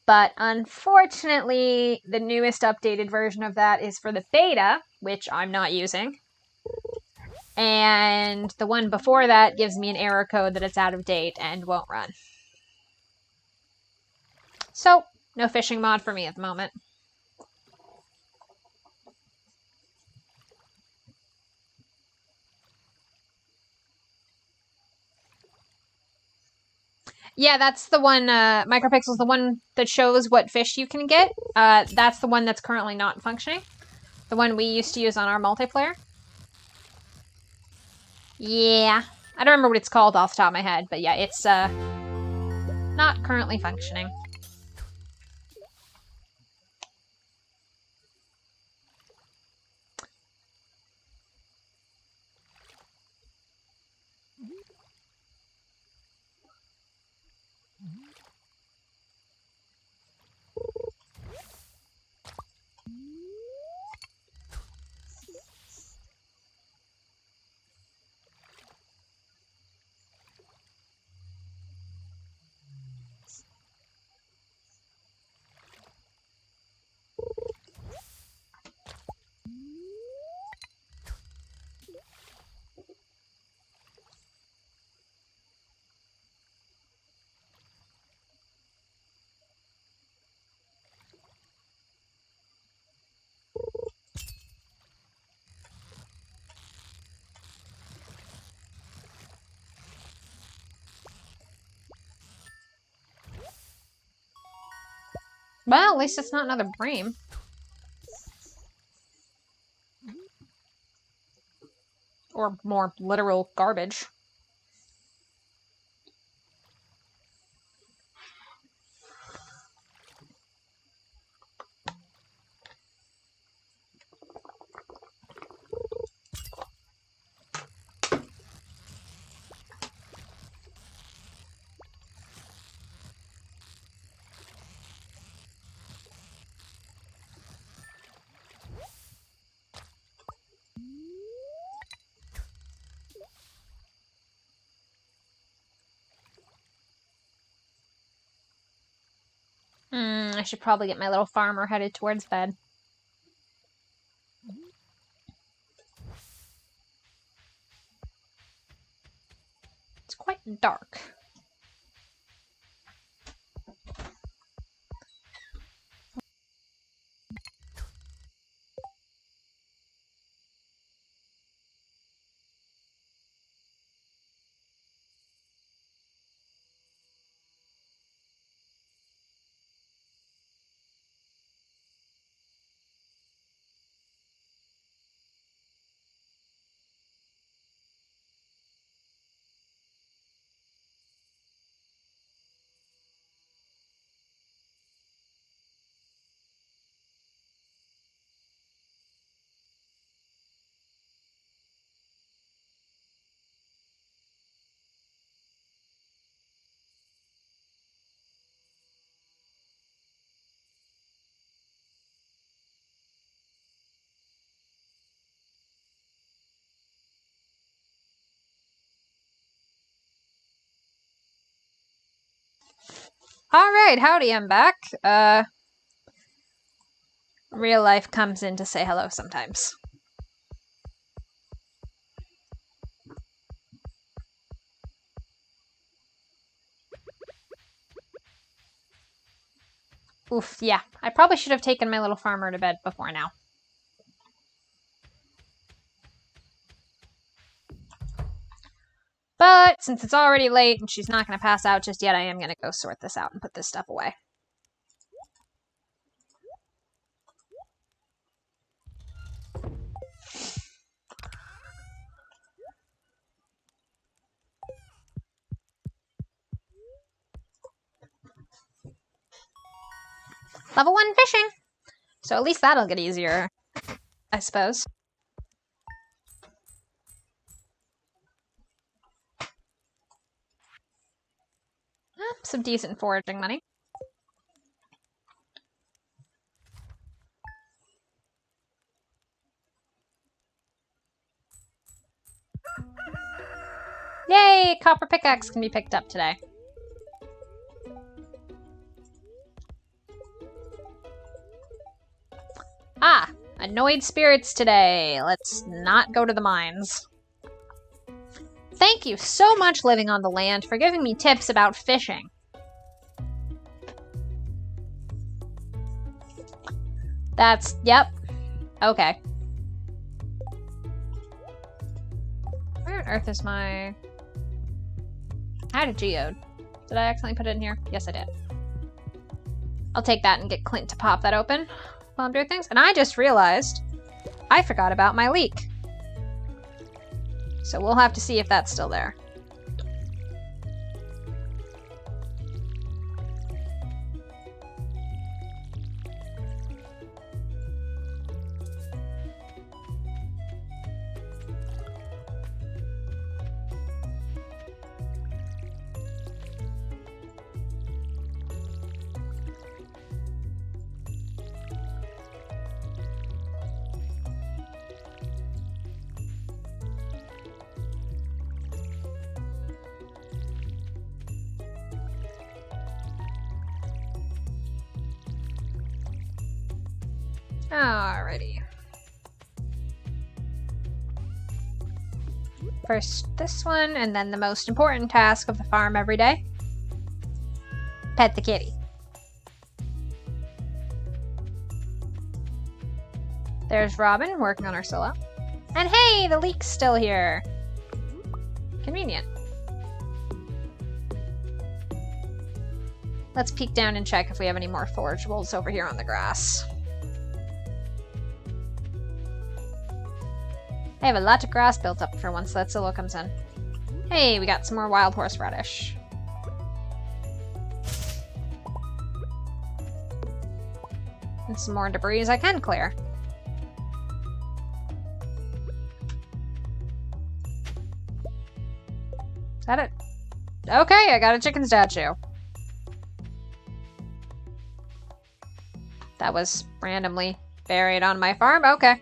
But unfortunately, the newest updated version of that is for the beta, which I'm not using. And the one before that gives me an error code that it's out of date and won't run. So, no fishing mod for me at the moment. Yeah, that's the one, Micropixel's the one that shows what fish you can get. That's the one that's currently not functioning. The one we used to use on our multiplayer. Yeah. I don't remember what it's called off the top of my head, but yeah, it's, not currently functioning. Well, at least it's not another bream. Or more literal garbage. I should probably get my little farmer headed towards bed. It's quite dark. Alright, howdy, I'm back. Real life comes in to say hello sometimes. Oof, yeah. I probably should have taken my little farmer to bed before now. But since it's already late and she's not going to pass out just yet, I am going to go sort this out and put this stuff away. Level 1 fishing! So at least that'll get easier, I suppose. Some decent foraging money. Yay! Copper pickaxe can be picked up today. Ah! Annoyed spirits today. Let's not go to the mines. Thank you so much, Living on the Land, for giving me tips about fishing. That's... yep. Okay. Where on earth is my... I had a geode. Did I accidentally put it in here? Yes, I did. I'll take that and get Clint to pop that open while I'm doing things. And I just realized I forgot about my leek. So we'll have to see if that's still there. Alrighty. First this one, and then the most important task of the farm every day. Pet the kitty. There's Robin working on her solo. And hey, the leek's still here. Convenient. Let's peek down and check if we have any more forageables over here on the grass. I have a lot of grass built up for once that solo comes in. Hey, we got some more wild horseradish. And some more debris I can clear. Is that it? Okay, I got a chicken statue. That was randomly buried on my farm? Okay.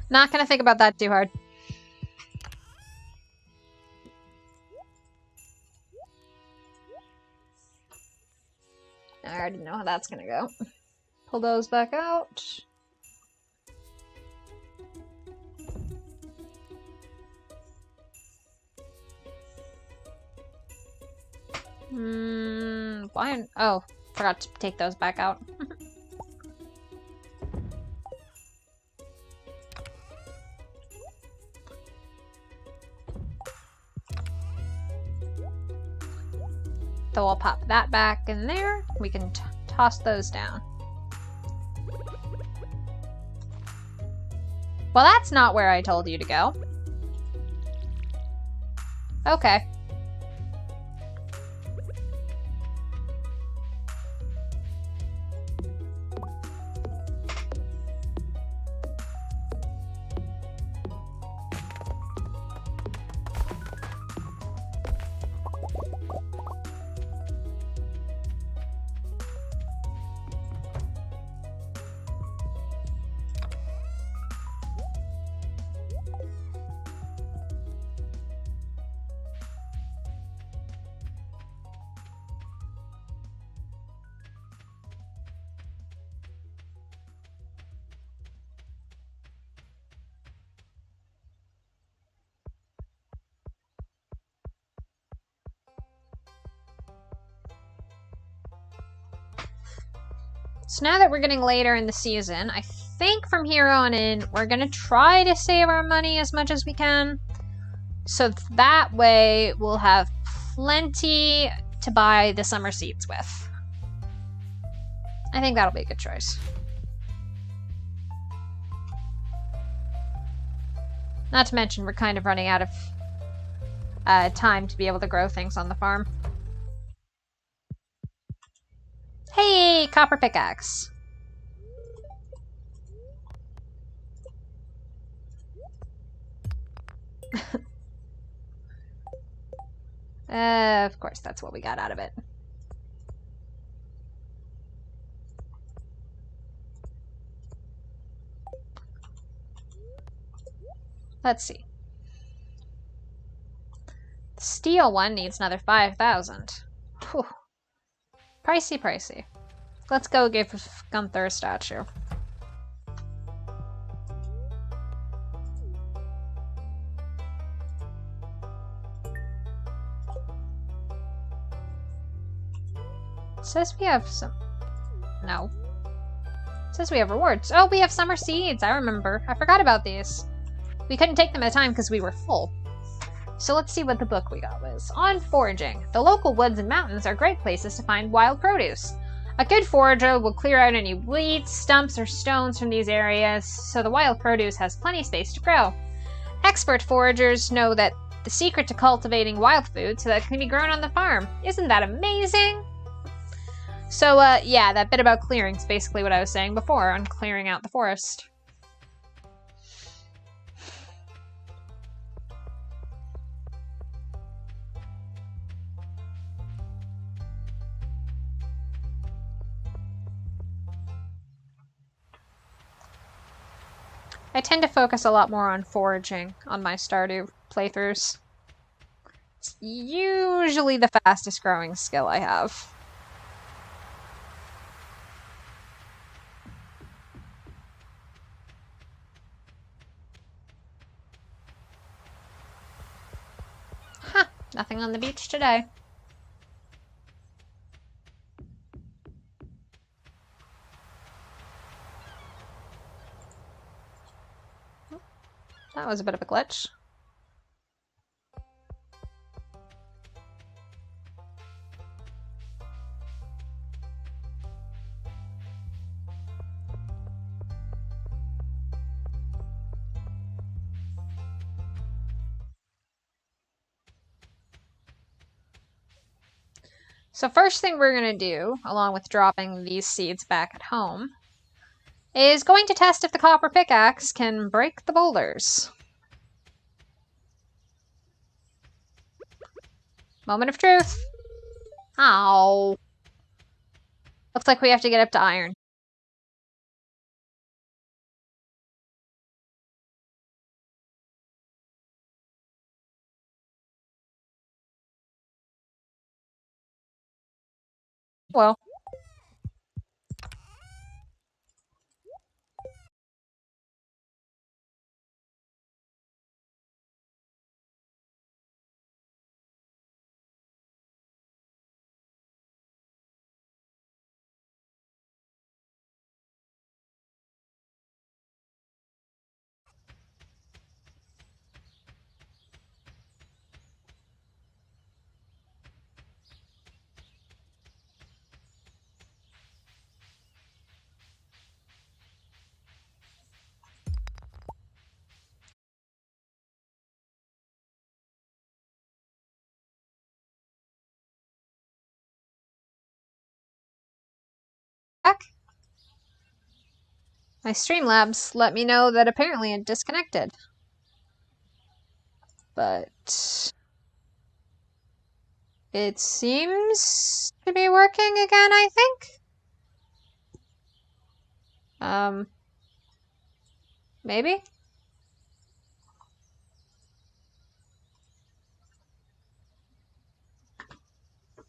Not gonna think about that too hard. of that's gonna go. Pull those back out. Why? Oh, forgot to take those back out. So I'll pop that back in there. We can toss those down. Well, that's not where I told you to go. Okay. So now that we're getting later in the season, I think from here on in, we're going to try to save our money as much as we can. So that way, we'll have plenty to buy the summer seeds with. I think that'll be a good choice. Not to mention, we're kind of running out of time to be able to grow things on the farm. Hey, copper pickaxe. Of course, that's what we got out of it. Let's see. The steel one needs another 5,000. Whew. Pricey, pricey. Let's go give Gunther a statue. It says we have some... No. It says we have rewards. Oh, we have summer seeds. I remember. I forgot about these. We couldn't take them at a time because we were full. So let's see what the book we got was. On foraging. The local woods and mountains are great places to find wild produce. A good forager will clear out any weeds, stumps, or stones from these areas so the wild produce has plenty of space to grow. Expert foragers know that the secret to cultivating wild food so that it can be grown on the farm. Isn't that amazing? So, yeah, that bit about clearing is basically what I was saying before on clearing out the forest. I tend to focus a lot more on foraging on my Stardew playthroughs. It's usually the fastest growing skill I have. Huh, nothing on the beach today. That was a bit of a glitch. So first thing we're going to do, along with dropping these seeds back at home, is going to test if the copper pickaxe can break the boulders. Moment of truth. Ow. Looks like we have to get up to iron. Well. My Streamlabs let me know that apparently it disconnected. But it seems to be working again, I think. Maybe?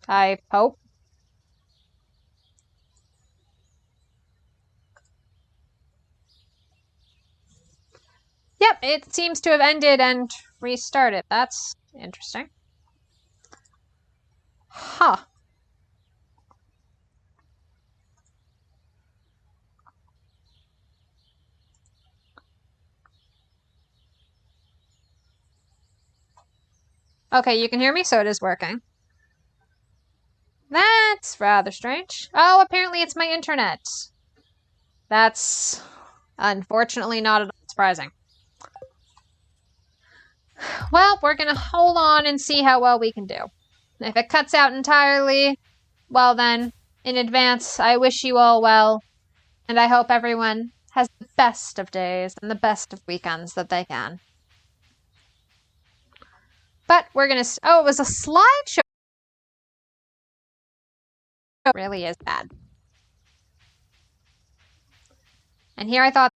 I hope. Yep, it seems to have ended and restarted. That's interesting. Huh. Okay, you can hear me, so it is working. That's rather strange. Oh, apparently it's my internet. That's unfortunately not at all surprising. Well, we're gonna hold on and see how well we can do. If it cuts out entirely, well then, in advance, I wish you all well, and I hope everyone has the best of days and the best of weekends that they can. But we're gonna. Oh, it was a slideshow. It really is bad. And here I thought.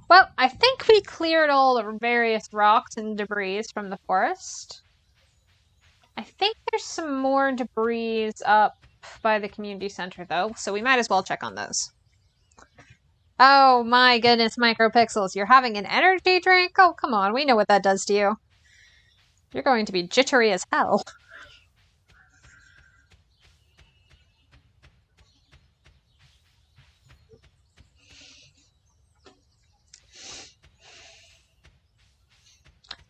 Well, I think we cleared all the various rocks and debris from the forest. I think there's some more debris up by the community center, though, so we might as well check on those. Oh my goodness, Micropixels, you're having an energy drink? Oh, come on, we know what that does to you. You're going to be jittery as hell.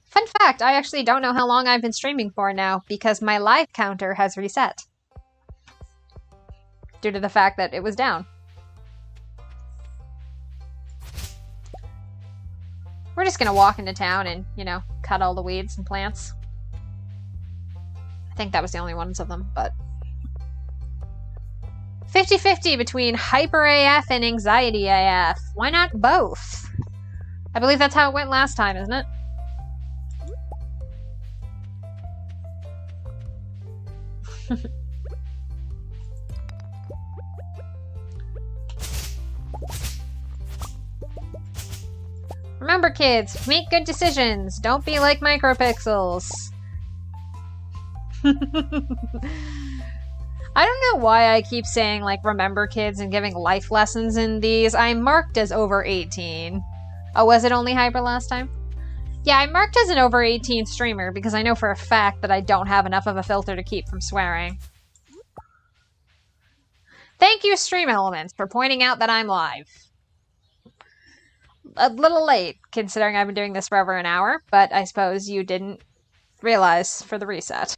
Fun fact, I actually don't know how long I've been streaming for now, because my live counter has reset. Due to the fact that it was down. We're just gonna walk into town and, you know, cut all the weeds and plants. I think that was the only ones of them, but... 50-50 between Hyper AF and Anxiety AF. Why not both? I believe that's how it went last time, isn't it? Remember, kids, make good decisions. Don't be like Micropixels. I don't know why I keep saying, like, remember, kids, and giving life lessons in these. I'm marked as over 18. Oh, was it only Hyper last time? Yeah, I'm marked as an over 18 streamer because I know for a fact that I don't have enough of a filter to keep from swearing. Thank you, Stream Elements, for pointing out that I'm live. A little late, considering I've been doing this for over an hour, but I suppose you didn't realize for the reset.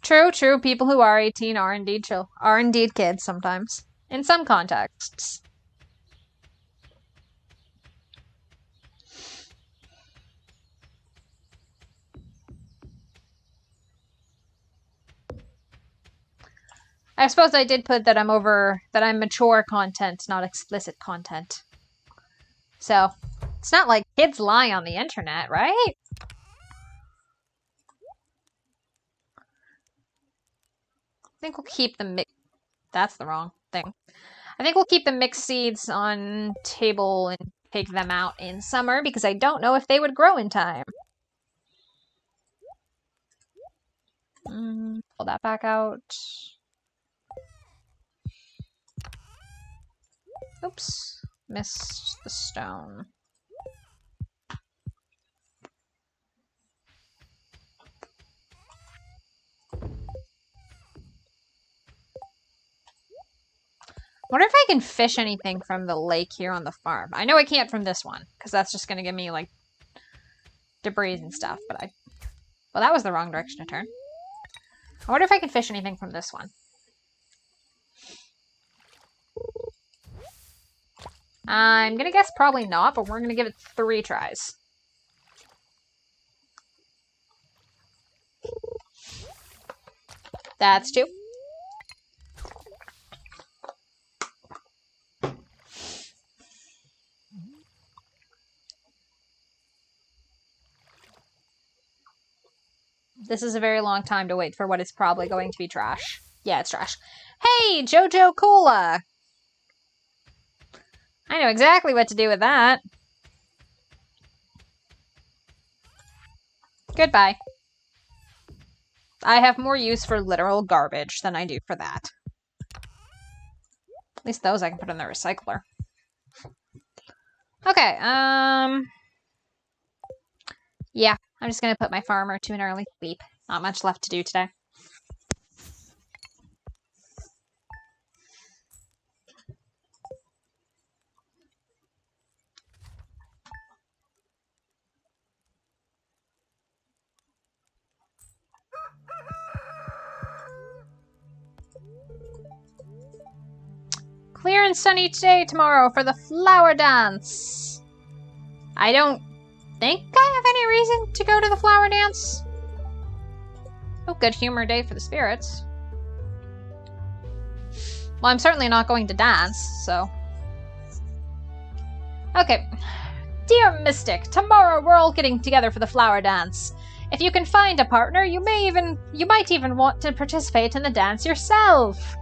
True, true. People who are 18 are indeed kids sometimes. In some contexts. I suppose I did put that I'm mature content, not explicit content. So, it's not like kids lie on the internet, right? I think we'll keep the that's the wrong thing. I think we'll keep the mixed seeds on table and take them out in summer because I don't know if they would grow in time. Pull that back out. Oops, missed the stone. Wonder if I can fish anything from the lake here on the farm. I know I can't from this one, because that's just going to give me, like, debris and stuff, but well, that was the wrong direction to turn. I wonder if I can fish anything from this one. I'm gonna guess probably not, but we're gonna give it 3 tries. That's 2. This is a very long time to wait for what is probably going to be trash. Yeah, it's trash. Hey, Jojo Cola! I know exactly what to do with that. Goodbye. I have more use for literal garbage than I do for that. At least those I can put in the recycler. Okay, yeah, I'm just gonna put my farmer to an early sleep. Not much left to do today. Clear and sunny today, tomorrow for the flower dance. I don't think I have any reason to go to the flower dance. Oh, good humor day for the spirits. Well, I'm certainly not going to dance, so. Okay. Dear Mystic, tomorrow we're all getting together for the flower dance. If you can find a partner, you might even want to participate in the dance yourself.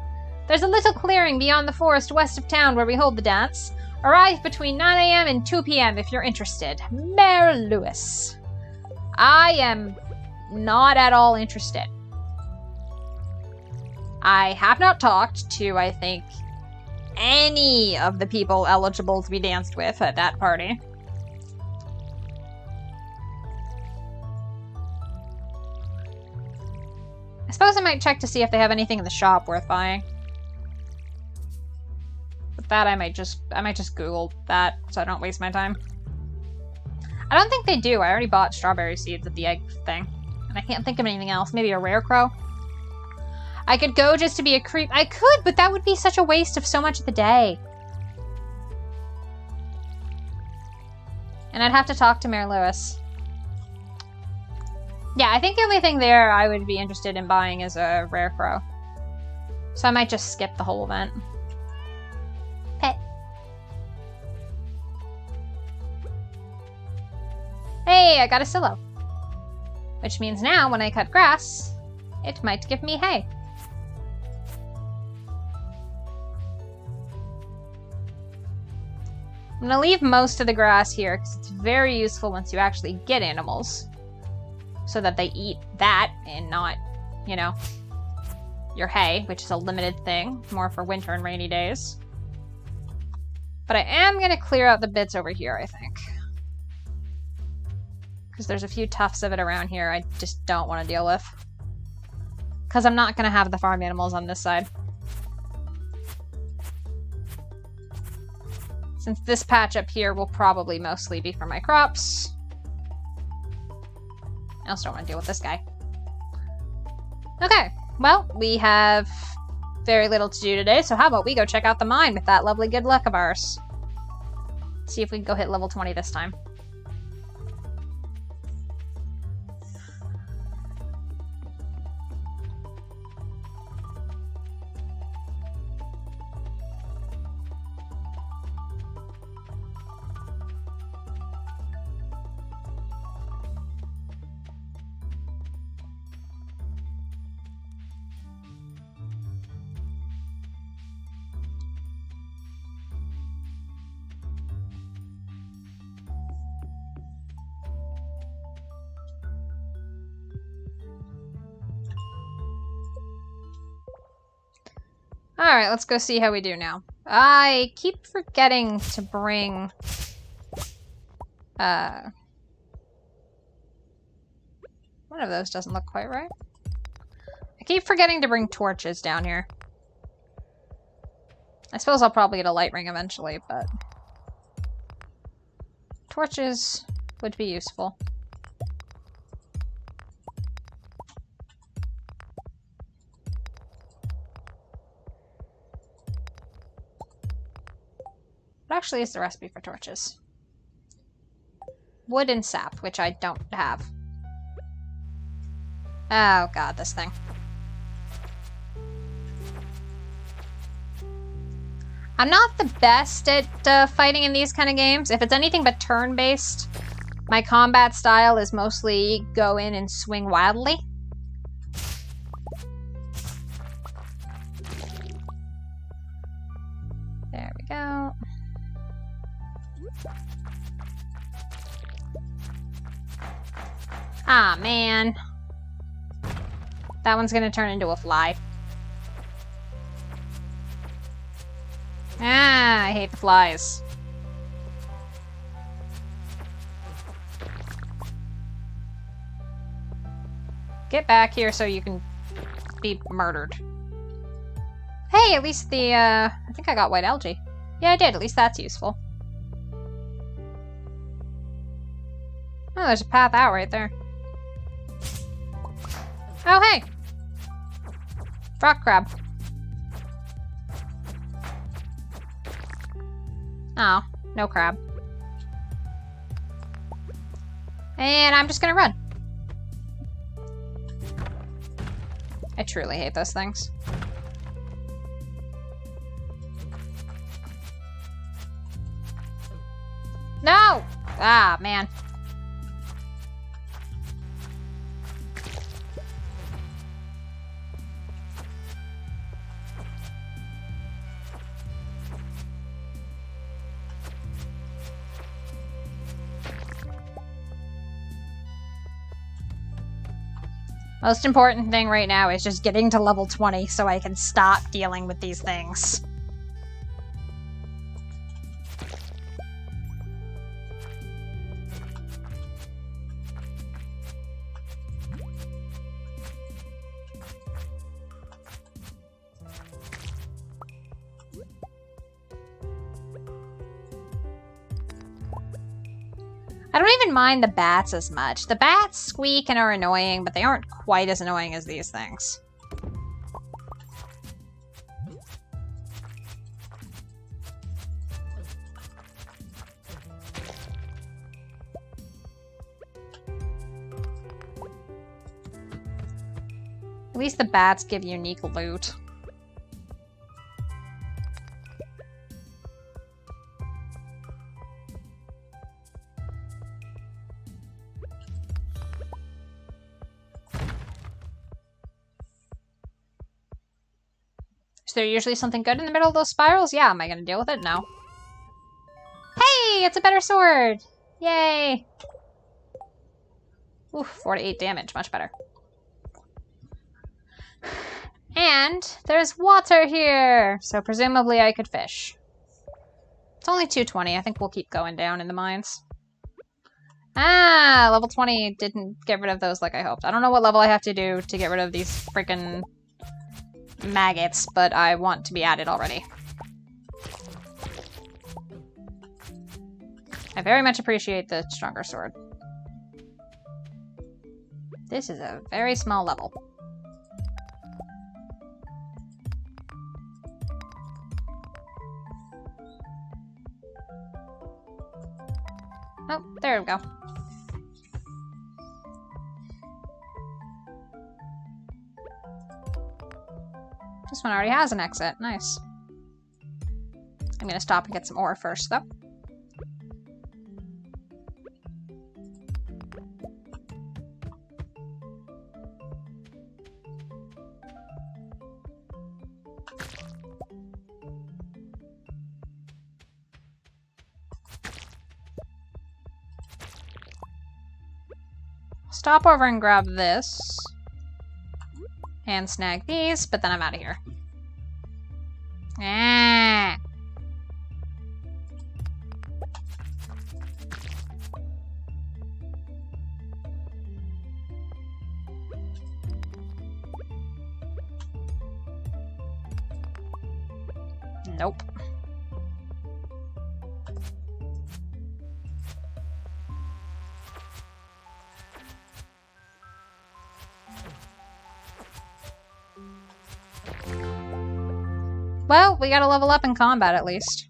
There's a little clearing beyond the forest west of town where we hold the dance. Arrive between 9 a.m. and 2 p.m. if you're interested. Mayor Lewis. I am not at all interested. I have not talked to, I think, any of the people eligible to be danced with at that party. I suppose I might check to see if they have anything in the shop worth buying. With that, I might just Google that so I don't waste my time. I don't think they do. I already bought strawberry seeds at the egg thing. And I can't think of anything else. Maybe a rare crow? I could go just to be a creep. I could, but that would be such a waste of so much of the day. And I'd have to talk to Mayor Lewis. Yeah, I think the only thing there I would be interested in buying is a rare crow. So I might just skip the whole event. Pet. Hey, I got a silo. Which means now, when I cut grass, it might give me hay. I'm gonna leave most of the grass here because it's very useful once you actually get animals. So that they eat that and not, you know, your hay, which is a limited thing, more for winter and rainy days. But I am gonna clear out the bits over here, I think. Because there's a few tufts of it around here I just don't want to deal with. Because I'm not gonna have the farm animals on this side. Since this patch up here will probably mostly be for my crops. I also don't want to deal with this guy. Okay, well, we have very little to do today, so how about we go check out the mine with that lovely good luck of ours. See if we can go hit level 20 this time. Alright, let's go see how we do now. I keep forgetting to bring... One of those doesn't look quite right. I keep forgetting to bring torches down here. I suppose I'll probably get a light ring eventually, but torches would be useful. What actually is the recipe for torches? Wood and sap, which I don't have. Oh god, this thing. I'm not the best at fighting in these kind of games. If it's anything but turn-based, my combat style is mostly go in and swing wildly. There we go. Ah, man. That one's gonna turn into a fly. Ah, I hate the flies. Get back here so you can be murdered. Hey, at least the, I think I got white algae. Yeah, I did. At least that's useful. Oh, there's a path out right there. Oh, hey! Rock crab. Oh, no crab. And I'm just gonna run. I truly hate those things. No! Ah, man. Most important thing right now is just getting to level 20 so I can stop dealing with these things. I don't even mind the bats as much. The bats squeak and are annoying, but they aren't quite as annoying as these things. At least the bats give unique loot. Is there usually something good in the middle of those spirals? Yeah, am I gonna deal with it? No. Hey, it's a better sword! Yay! Oof, 48 damage, much better. And there's water here! So presumably I could fish. It's only 220, I think we'll keep going down in the mines. Ah, level 20 didn't get rid of those like I hoped. I don't know what level I have to do to get rid of these freaking maggots, but I want to be at it already. I very much appreciate the stronger sword. This is a very small level. Oh, there we go. This one already has an exit. Nice. I'm gonna stop and get some ore first, though. Stop over and grab this. And snag these, but then I'm out of here. Ah. Nope. Well, we gotta level up in combat at least.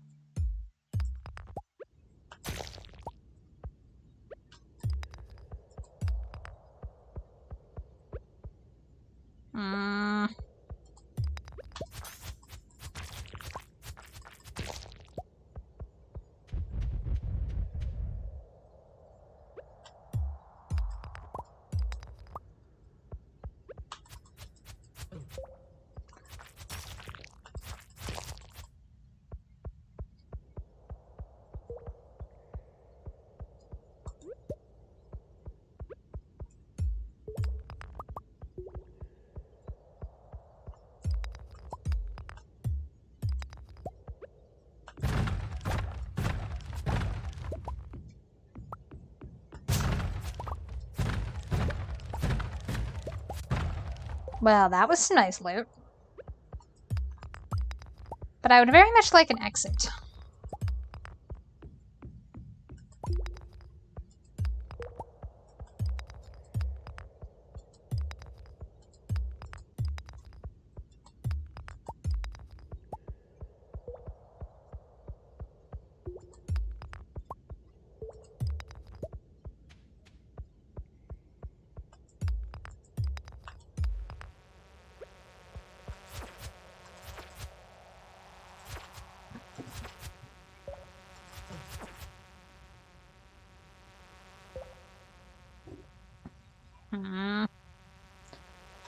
Well, that was some nice loot. But I would very much like an exit.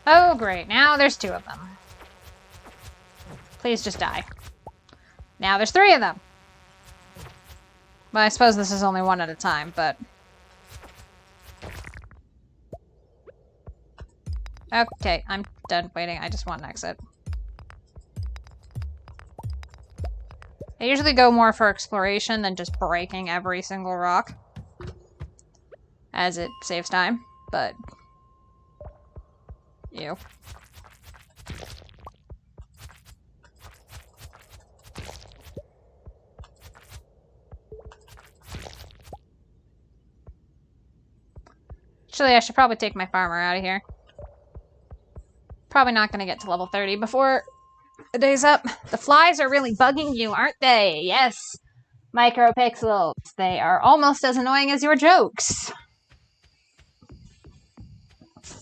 Oh, great. Now there's 2 of them. Please just die. Now there's 3 of them. Well, I suppose this is only 1 at a time, but... Okay, I'm done waiting. I just want an exit. I usually go more for exploration than just breaking every single rock, as it saves time, but... Ew. Actually, I should probably take my farmer out of here. Probably not going to get to level 30 before the day's up. The flies are really bugging you, aren't they? Yes. Micropixels. They are almost as annoying as your jokes.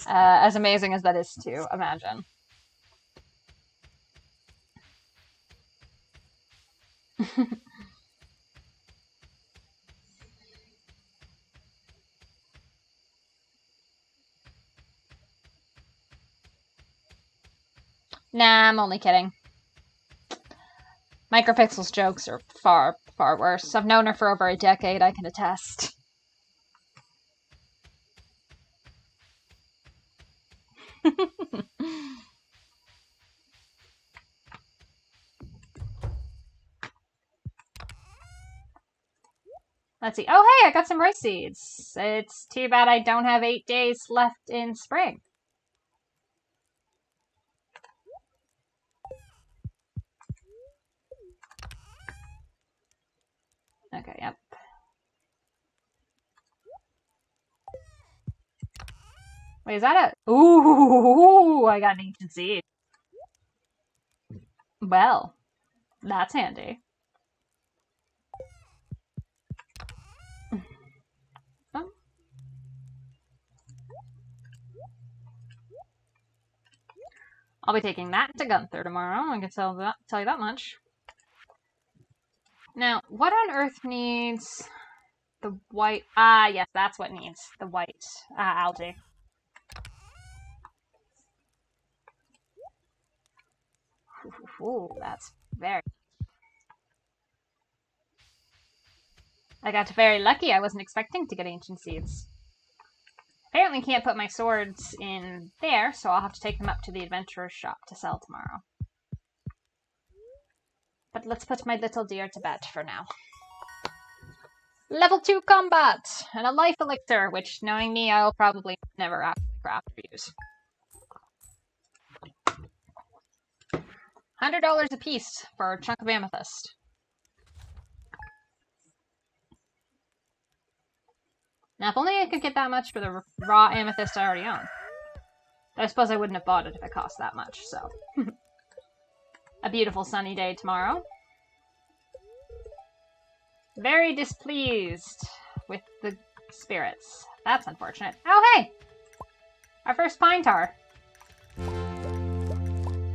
As amazing as that is to imagine. Nah, I'm only kidding. Micropixels jokes are far, far worse. I've known her for over a decade, I can attest. Let's see. Oh, hey, I got some rice seeds. It's too bad I don't have 8 days left in spring. Okay, yep. Wait, is that a... Ooh, I got an ancient seed. Well, that's handy. I'll be taking that to Gunther tomorrow. I can tell you that much. Now, what on earth needs the white... Ah, yes, that's what needs the white algae. Ooh, that's very... I got very lucky. I wasn't expecting to get ancient seeds. Apparently can't put my swords in there, so I'll have to take them up to the adventurer's shop to sell tomorrow. But let's put my little dear to bed for now. Level 2 combat! And a life elixir, which, knowing me, I'll probably never actually craft or use. $100 a piece for a chunk of amethyst. Now, if only I could get that much for the raw amethyst I already own. But I suppose I wouldn't have bought it if it cost that much, so. A beautiful sunny day tomorrow. Very displeased with the spirits. That's unfortunate. Oh, hey! Our first pine tar.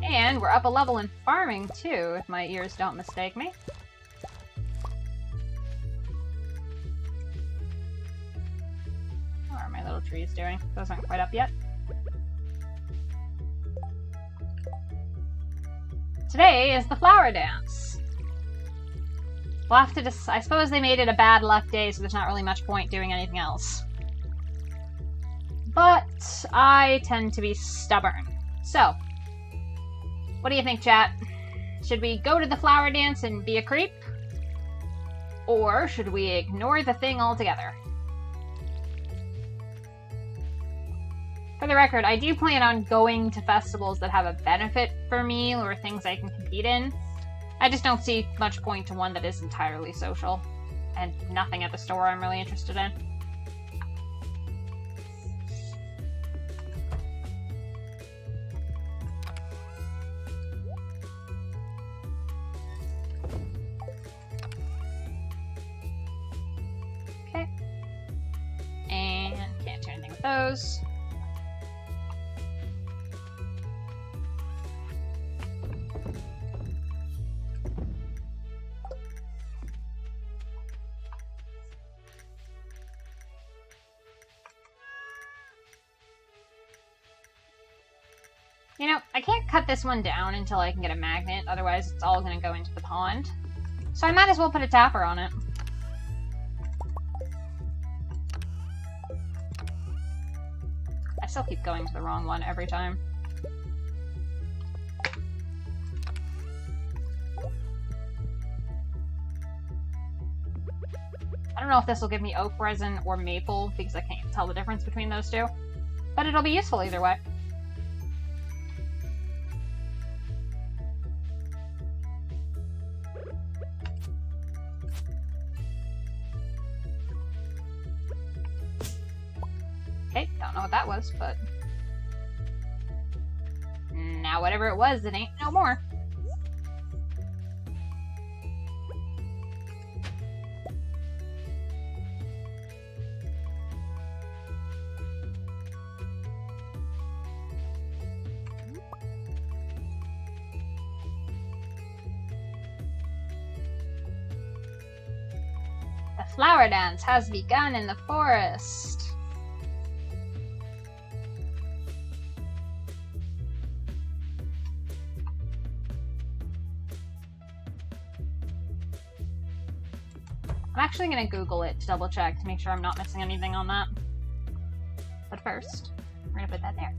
And we're up a level in farming, too, if my ears don't mistake me. What are my little trees doing? Those aren't quite up yet. Today is the flower dance. We'll have to I suppose they made it a bad luck day, so there's not really much point doing anything else. But I tend to be stubborn. So, what do you think, chat? Should we go to the flower dance and be a creep? Or should we ignore the thing altogether? For the record, I do plan on going to festivals that have a benefit for me or things I can compete in. I just don't see much point to one that is entirely social. And nothing at the store I'm really interested in. Okay. And can't do anything with those. You know, I can't cut this one down until I can get a magnet, otherwise it's all going to go into the pond. So I might as well put a tapper on it. I still keep going to the wrong one every time. I don't know if this will give me oak resin or maple, because I can't tell the difference between those two. But it'll be useful either way. Okay, don't know what that was, but... now whatever it was, it ain't no more. The flower dance has begun in the forest. I'm actually going to Google it to double check to make sure I'm not missing anything on that. But first, we're going to put that there.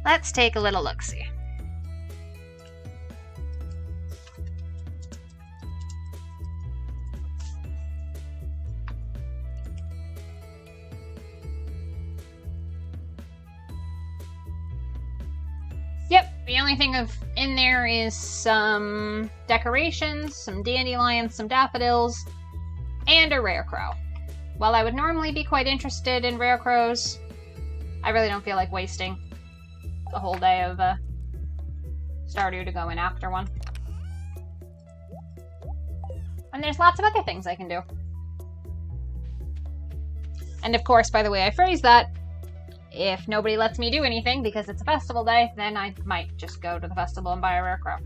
Let's take a little look-see. Yep, the only thing in there is some decorations, some dandelions, some daffodils, and a rare crow. While I would normally be quite interested in rare crows, I really don't feel like wasting the whole day of Stardew to go in after one. And there's lots of other things I can do. And of course, by the way I phrase that, if nobody lets me do anything because it's a festival day, then I might just go to the festival and buy a rare crow.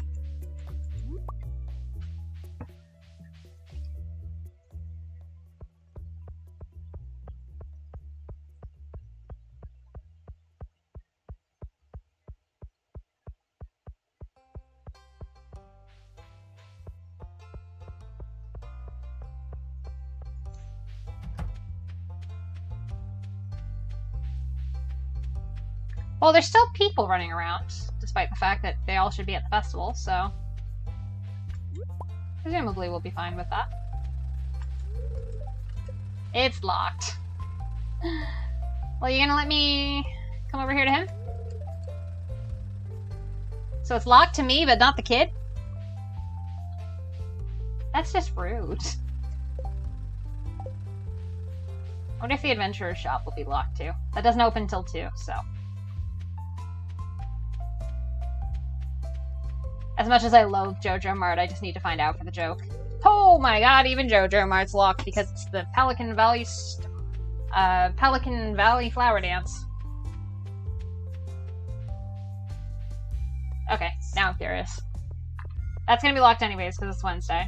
Well, there's still people running around, despite the fact that they all should be at the festival, so... presumably we'll be fine with that. It's locked. Well, you gonna let me come over here to him? So it's locked to me, but not the kid? That's just rude. I wonder if the adventurer's shop will be locked too. That doesn't open until 2, so. As much as I loathe JoJo Mart, I just need to find out for the joke. Oh my god, even JoJo Mart's locked because it's the Pelican Valley Flower Dance. Okay, now I'm curious. That's gonna be locked anyways because it's Wednesday.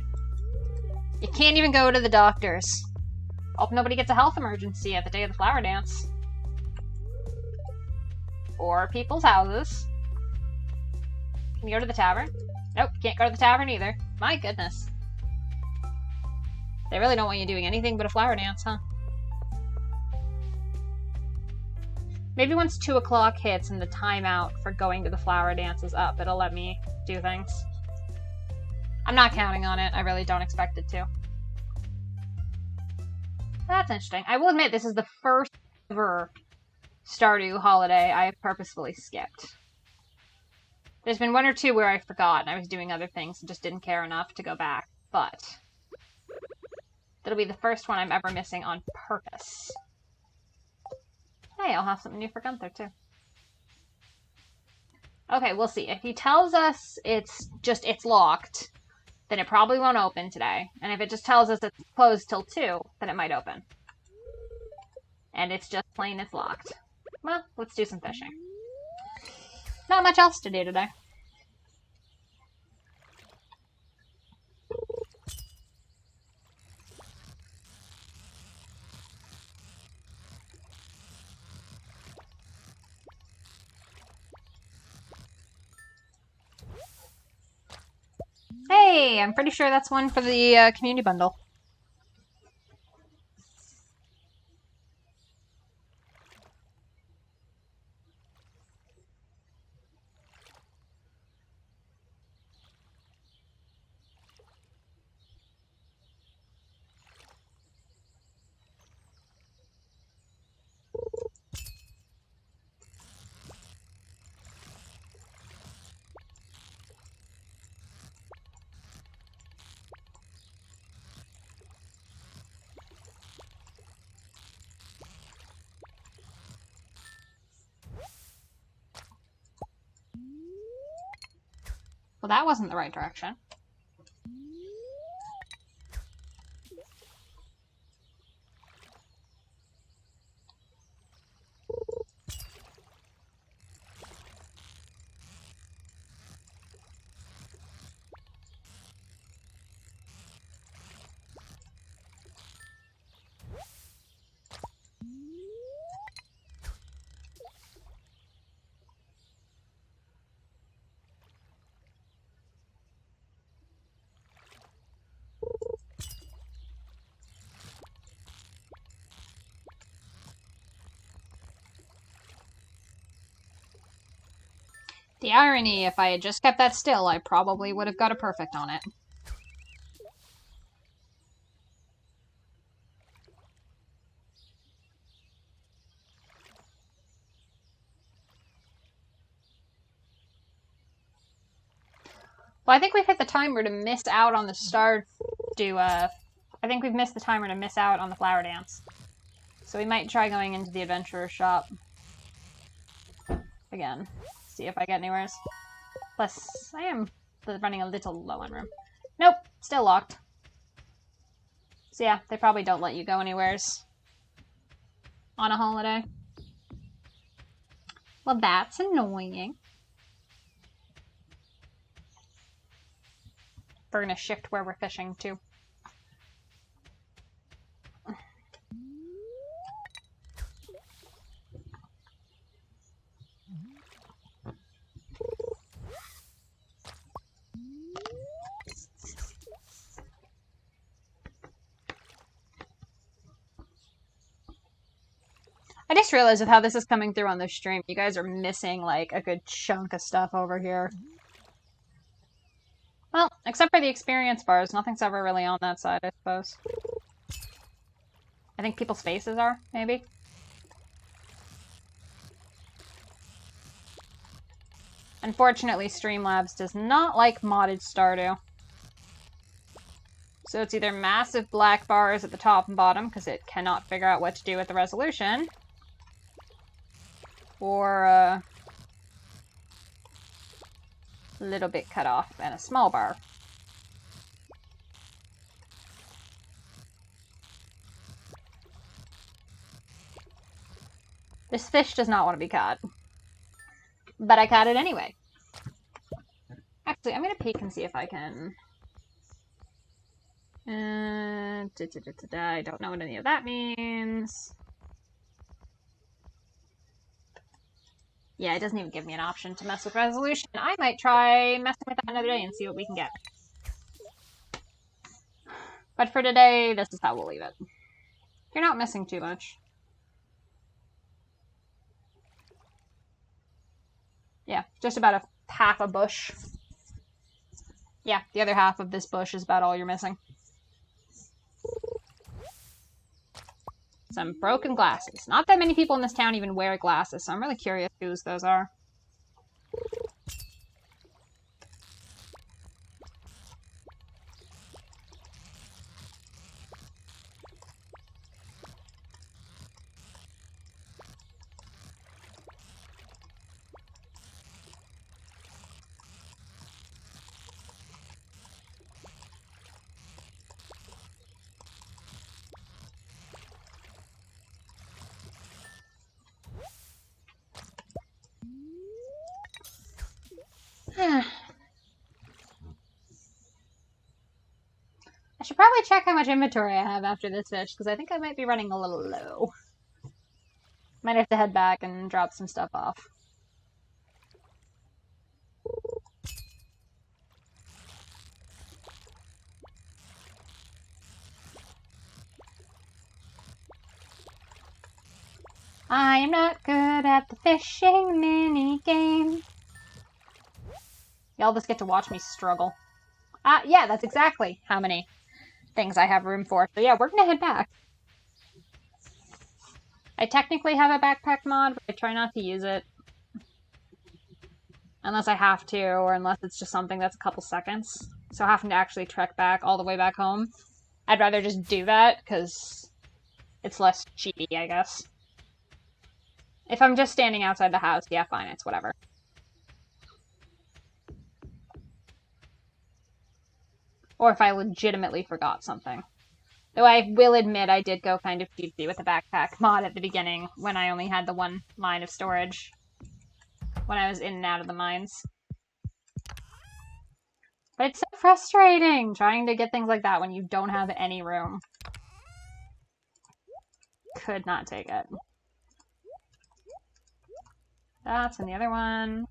You can't even go to the doctor's. Hope nobody gets a health emergency at the day of the flower dance. Or people's houses. Can you go to the tavern? Nope, can't go to the tavern either. My goodness. They really don't want you doing anything but a flower dance, huh? Maybe once 2 o'clock hits and the timeout for going to the flower dance is up, it'll let me do things. I'm not counting on it. I really don't expect it to. That's interesting. I will admit, this is the first ever Stardew holiday I have purposefully skipped. There's been 1 or 2 where I forgot and I was doing other things and just didn't care enough to go back, but that'll be the first one I'm ever missing on purpose. Hey, I'll have something new for Gunther, too. Okay, we'll see. If he tells us it's locked, then it probably won't open today. And if it just tells us it's closed till 2, then it might open. And it's just plain it's locked. Well, let's do some fishing. Not much else to do today. Hey, I'm pretty sure that's one for the community bundle. Well, that wasn't the right direction. The irony, if I had just kept that still, I probably would have got a perfect on it. Well, I think we've hit the timer to miss out on the Stardew, I think we've missed the timer to miss out on the flower dance. So we might try going into the adventurer's shop again. See if I get anywheres. Plus, I am running a little low on room. Nope, still locked. So yeah, they probably don't let you go anywheres on a holiday. Well, that's annoying. We're gonna shift where we're fishing too. I just realized with how this is coming through on the stream, you guys are missing like a good chunk of stuff over here. Well, except for the experience bars, nothing's ever really on that side, I suppose. I think people's faces are, maybe. Unfortunately, Streamlabs does not like modded Stardew. So it's either massive black bars at the top and bottom, because it cannot figure out what to do with the resolution, or a little bit cut off and a small bar. This fish does not want to be caught. But I caught it anyway. Actually, I'm going to peek and see if I can... I don't know what any of that means. Yeah, it doesn't even give me an option to mess with resolution. I might try messing with that another day and see what we can get. But for today, this is how we'll leave it. You're not missing too much. Yeah, just about a half a bush. Yeah, the other half of this bush is about all you're missing. Some broken glasses. Not that many people in this town even wear glasses, so I'm really curious whose those are. I should probably check how much inventory I have after this fish, because I think I might be running a little low. Might have to head back and drop some stuff off. I am not good at the fishing mini-game. Y'all just get to watch me struggle. Yeah, that's exactly how many things I have room for. So yeah, we're gonna head back. I technically have a backpack mod, but I try not to use it. Unless I have to, or unless it's just something that's a couple seconds. So having to actually trek back all the way back home, I'd rather just do that, because it's less cheapy, I guess. If I'm just standing outside the house, yeah, fine, it's whatever. Or if I legitimately forgot something. Though I will admit I did go kind of cheapy with the backpack mod at the beginning, when I only had the one line of storage. When I was in and out of the mines. But it's so frustrating trying to get things like that when you don't have any room. Could not take it. That's in the other one.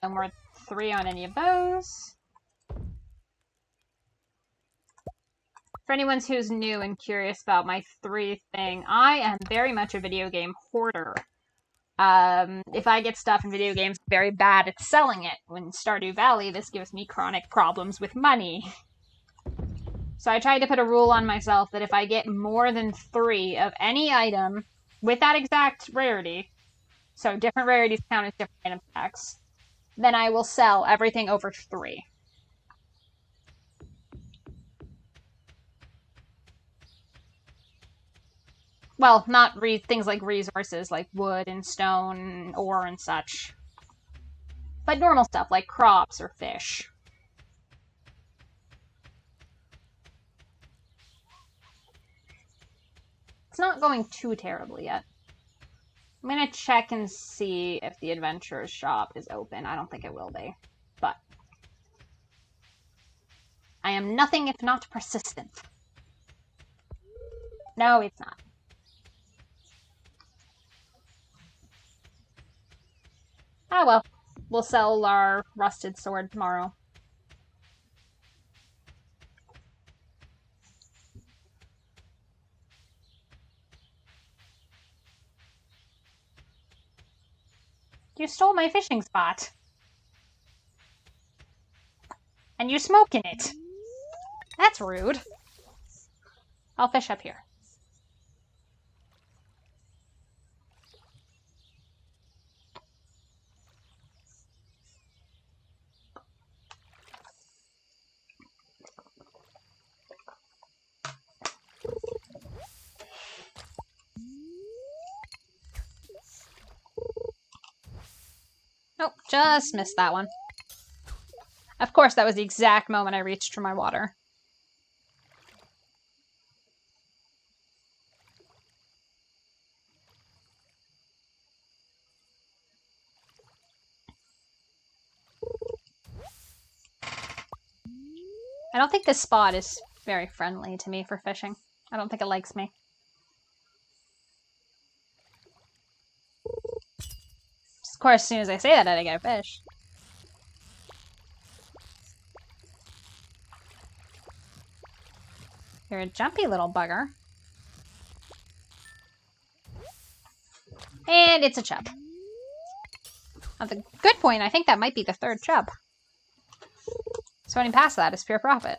And we're 3 on any of those. For anyone who's new and curious about my 3 thing, I am very much a video game hoarder. If I get stuff in video games, I'm very bad at selling it. When Stardew Valley, this gives me chronic problems with money. So I tried to put a rule on myself that if I get more than 3 of any item with that exact rarity, so different rarities count as different item packs, then I will sell everything over 3. Well, not things like resources, like wood and stone, ore and such. But normal stuff, like crops or fish. It's not going too terribly yet. I'm gonna check and see if the adventurer's shop is open. I don't think it will be, but I am nothing if not persistent. No, it's not. Oh well, we'll sell our rusted sword tomorrow. You stole my fishing spot. And you smoke in it. That's rude. I'll fish up here. Nope, just missed that one. Of course, that was the exact moment I reached for my water. I don't think this spot is very friendly to me for fishing. I don't think it likes me. Of course, as soon as I say that, I get a fish. You're a jumpy little bugger. And it's a chub. At the good point, I think that might be the third chub. Swimming past that is pure profit.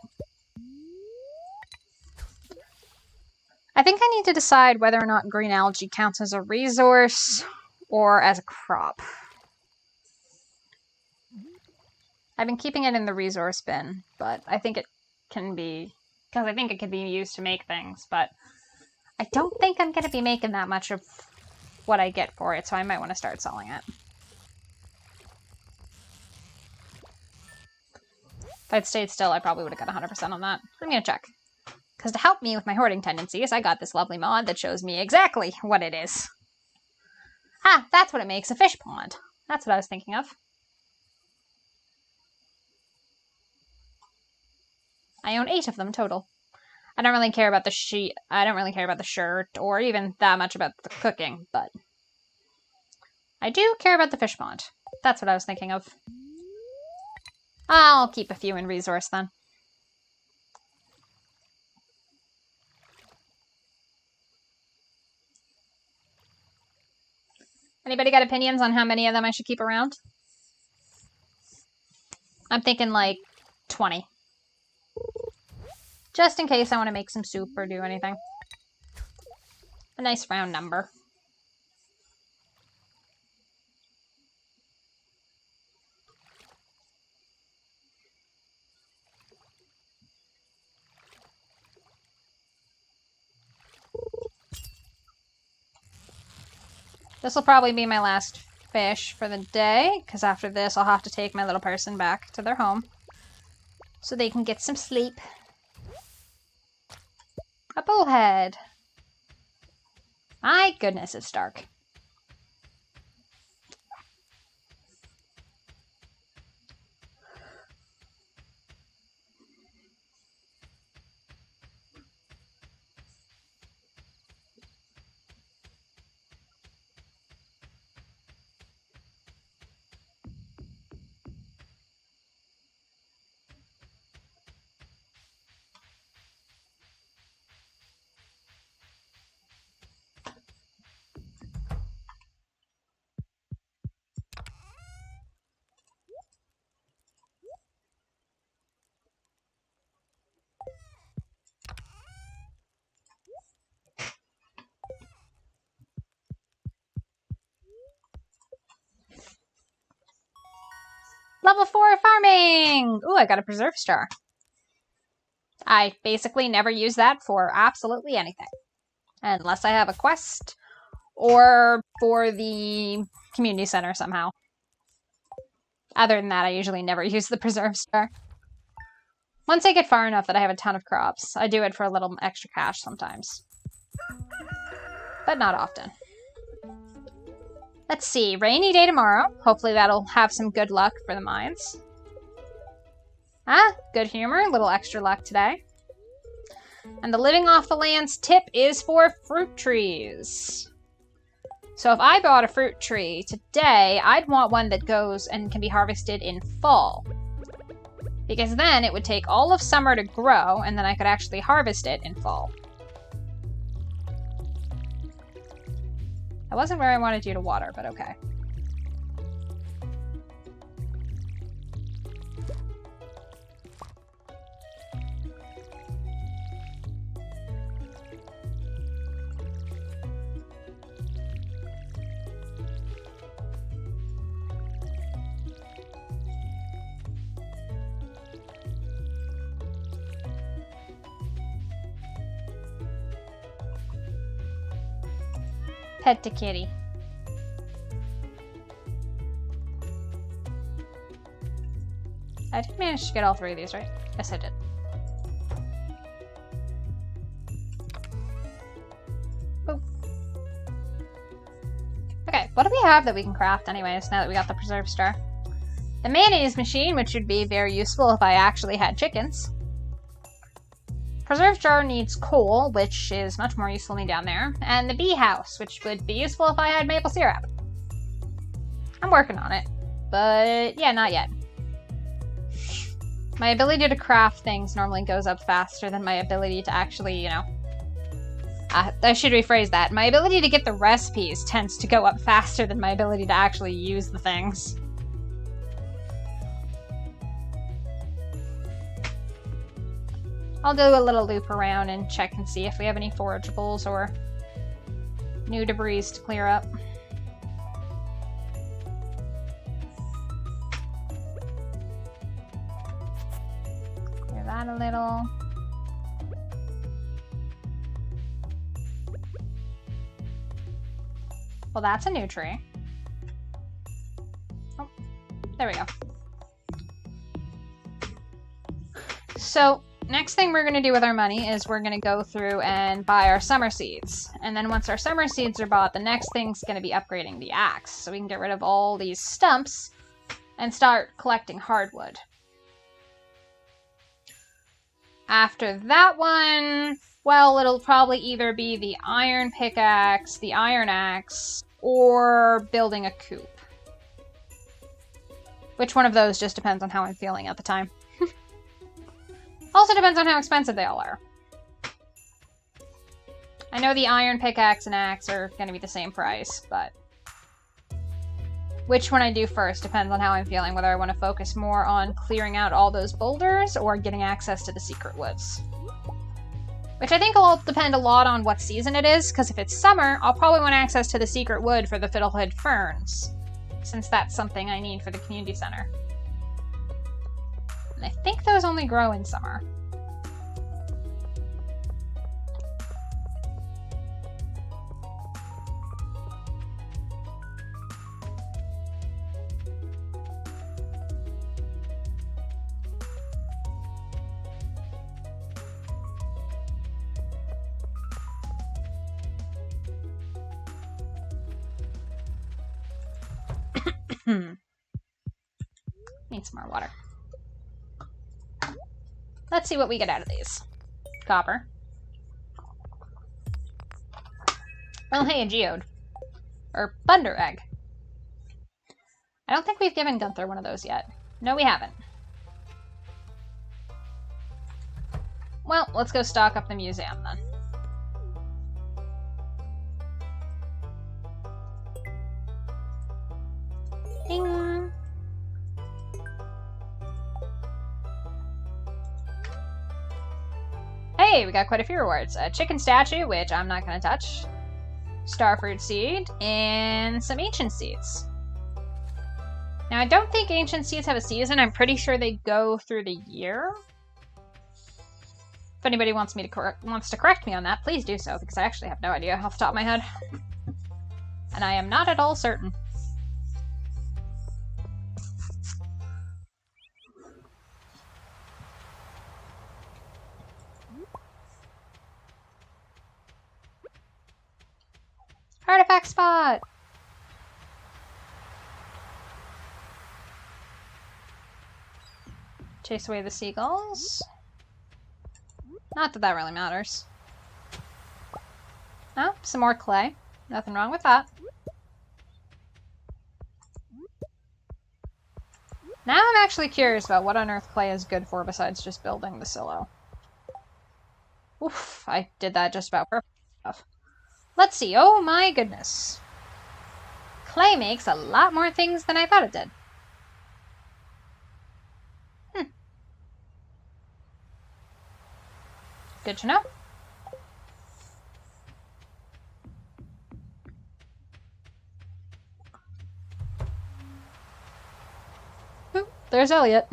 I think I need to decide whether or not green algae counts as a resource or as a crop. I've been keeping it in the resource bin, but I think it can be, because I think it could be used to make things, but I don't think I'm going to be making that much of what I get for it, so I might want to start selling it. If I'd stayed still, I probably would have got 100% on that. I'm going to check. Because to help me with my hoarding tendencies, I got this lovely mod that shows me exactly what it is. Ah, that's what it makes, a fish pond. That's what I was thinking of. I own 8 of them total. I don't really care about the sheet. I don't really care about the shirt or even that much about the cooking, but I do care about the fish pond. That's what I was thinking of. I'll keep a few in resource then. Anybody got opinions on how many of them I should keep around? I'm thinking like 20. Just in case I want to make some soup or do anything. A nice round number. This will probably be my last fish for the day, because after this I'll have to take my little person back to their home so they can get some sleep. A bullhead. My goodness, it's dark. Level 4 farming! Ooh, I got a preserve star. I basically never use that for absolutely anything. Unless I have a quest or for the community center somehow. Other than that, I usually never use the preserve star. Once I get far enough that I have a ton of crops, I do it for a little extra cash sometimes. But not often. Let's see, rainy day tomorrow. Hopefully that'll have some good luck for the mines. Ah, good humor, a little extra luck today. And the living off the land's tip is for fruit trees. So if I bought a fruit tree today, I'd want one that goes and can be harvested in fall. Because then it would take all of summer to grow, and then I could actually harvest it in fall. That wasn't where I wanted you to water, but okay. Pet to kitty. I did manage to get all 3 of these, right? Yes, I did. Boop. Okay, what do we have that we can craft anyways, now that we got the preserve star? The mayonnaise machine, which would be very useful if I actually had chickens. Preserve jar needs coal, which is much more useful than down there. And the bee house, which would be useful if I had maple syrup. I'm working on it. But yeah, not yet. My ability to craft things normally goes up faster than my ability to actually, you know... I should rephrase that. My ability to get the recipes tends to go up faster than my ability to actually use the things. I'll do a little loop around and check and see if we have any forageables or new debris to clear up. Clear that a little. Well, that's a new tree. Oh, there we go. So, next thing we're going to do with our money is we're going to go through and buy our summer seeds. And then once our summer seeds are bought, the next thing's going to be upgrading the axe. So we can get rid of all these stumps and start collecting hardwood. After that one, well, it'll probably either be the iron pickaxe, the iron axe, or building a coop. Which one of those just depends on how I'm feeling at the time. Also depends on how expensive they all are. I know the iron pickaxe and axe are going to be the same price, but which one I do first depends on how I'm feeling, whether I want to focus more on clearing out all those boulders or getting access to the secret woods. Which I think will depend a lot on what season it is, because if it's summer, I'll probably want access to the secret wood for the fiddlehead ferns, since that's something I need for the community center. And I think those only grow in summer. Need some more water. Let's see what we get out of these. Copper. Oh, hey, a geode. Or thunder egg. I don't think we've given Gunther one of those yet. No, we haven't. Well, let's go stock up the museum then. Ding! Hey, we got quite a few rewards. A chicken statue, which I'm not going to touch. Starfruit seed, and some ancient seeds. Now, I don't think ancient seeds have a season. I'm pretty sure they go through the year. If anybody wants to correct me on that, please do so, because I actually have no idea off the top of my head. And I am not at all certain. Artifact spot! Chase away the seagulls. Not that that really matters. Oh, some more clay. Nothing wrong with that. Now I'm actually curious about what on earth clay is good for besides just building the silo. Oof, I did that just about perfect stuff. Let's see. Oh my goodness. Clay makes a lot more things than I thought it did. Good to know. Ooh, there's Elliot.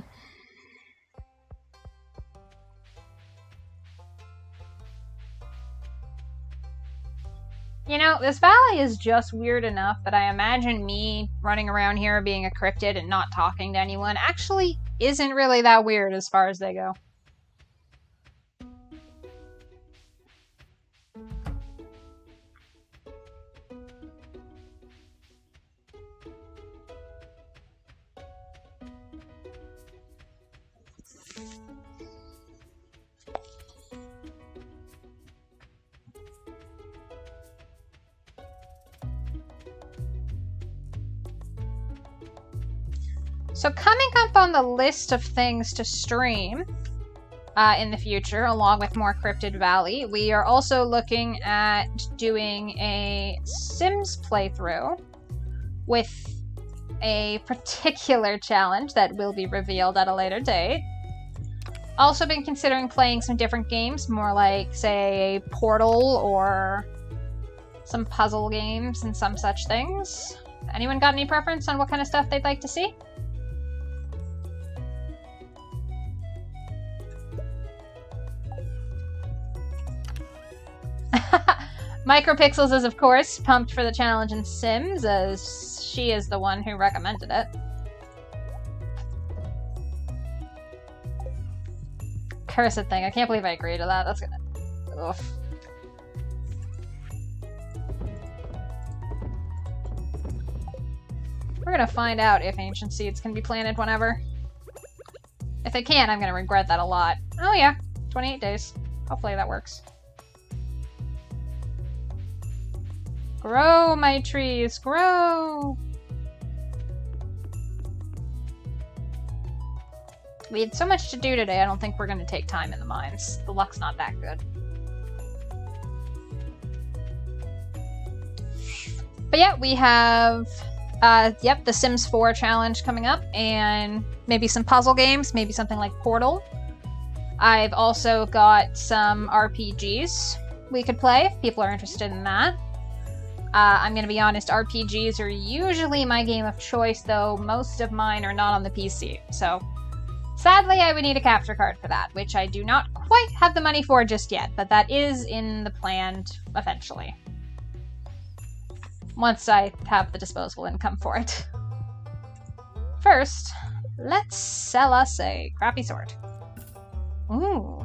You know, this valley is just weird enough that I imagine me running around here being a cryptid and not talking to anyone actually isn't really that weird as far as they go. So coming up on the list of things to stream in the future, along with more Cryptid Valley, we are also looking at doing a Sims playthrough with a particular challenge that will be revealed at a later date. Also been considering playing some different games, more like, say, Portal or some puzzle games and some such things. Anyone got any preference on what kind of stuff they'd like to see? Micropixels is, of course, pumped for the challenge in Sims, as she is the one who recommended it. Cursed thing. I can't believe I agreed to that. That's gonna... Ugh. We're gonna find out if ancient seeds can be planted whenever. If they can't, I'm gonna regret that a lot. Oh yeah, 28 days. Hopefully that works. Grow, my trees, grow! We had so much to do today, I don't think we're going to take time in the mines. The luck's not that good. But yeah, we have, the Sims 4 challenge coming up, and maybe some puzzle games, maybe something like Portal. I've also got some RPGs we could play, if people are interested in that. I'm going to be honest, RPGs are usually my game of choice, though most of mine are not on the PC. So, sadly, I would need a capture card for that, which I do not quite have the money for just yet, but that is in the plan eventually. Once I have the disposable income for it. First, let's sell us a crappy sword. Ooh.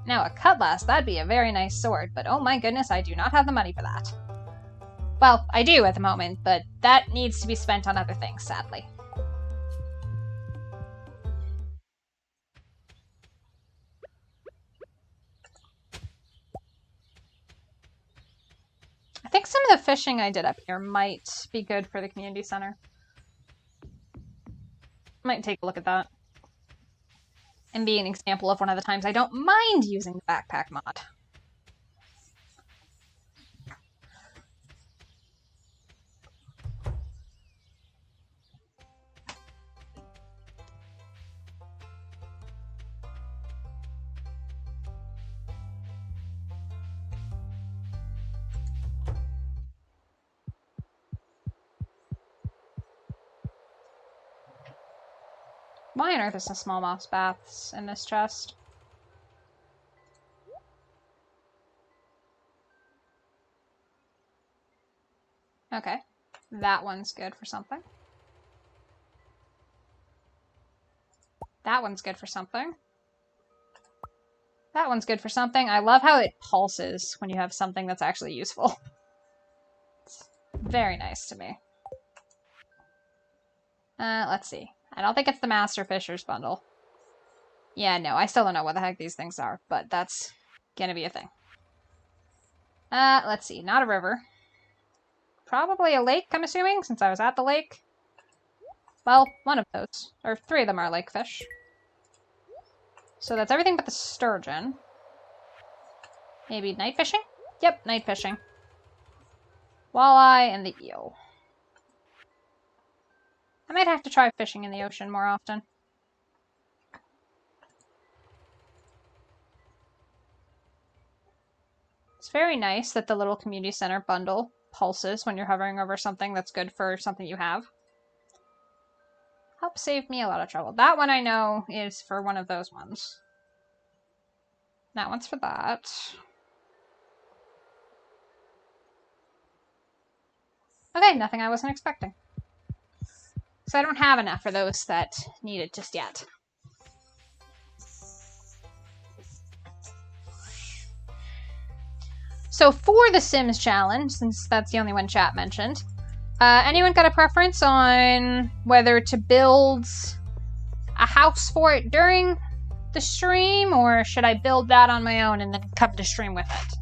Now, a cutlass, that'd be a very nice sword, but oh my goodness, I do not have the money for that. Well, I do at the moment, but that needs to be spent on other things, sadly. I think some of the fishing I did up here might be good for the community center. Might take a look at that. And be an example of one of the times I don't mind using the backpack mod. Why on earth is some small moss baths in this chest? Okay, that one's good for something. That one's good for something. That one's good for something. I love how it pulses when you have something that's actually useful. It's very nice to me. Let's see. I don't think it's the Master Fisher's bundle. Yeah, no, I still don't know what the heck these things are, but that's gonna be a thing. Let's see. Not a river. Probably a lake, I'm assuming, since I was at the lake. Well, one of those. Or 3 of them are lake fish. So that's everything but the sturgeon. Maybe night fishing? Yep, night fishing. Walleye and the eel. I might have to try fishing in the ocean more often. It's very nice that the little community center bundle pulses when you're hovering over something that's good for something you have. Help save me a lot of trouble. That one I know is for one of those ones. That one's for that. Okay, nothing I wasn't expecting. So I don't have enough for those that need it just yet. So for the Sims challenge, since that's the only one chat mentioned, anyone got a preference on whether to build a house for it during the stream, or should I build that on my own and then come to stream with it?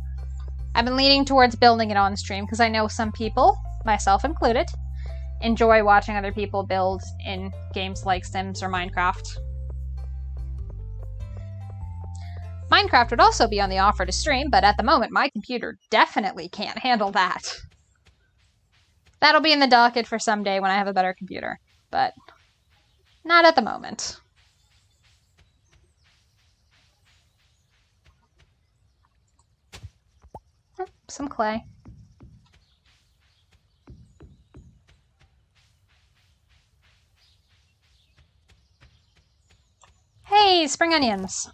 I've been leaning towards building it on stream because I know some people, myself included, enjoy watching other people build in games like Sims or Minecraft. Minecraft would also be on the offer to stream, but at the moment my computer definitely can't handle that. That'll be in the docket for someday when I have a better computer, but not at the moment. Oh, some clay. Hey, spring onions!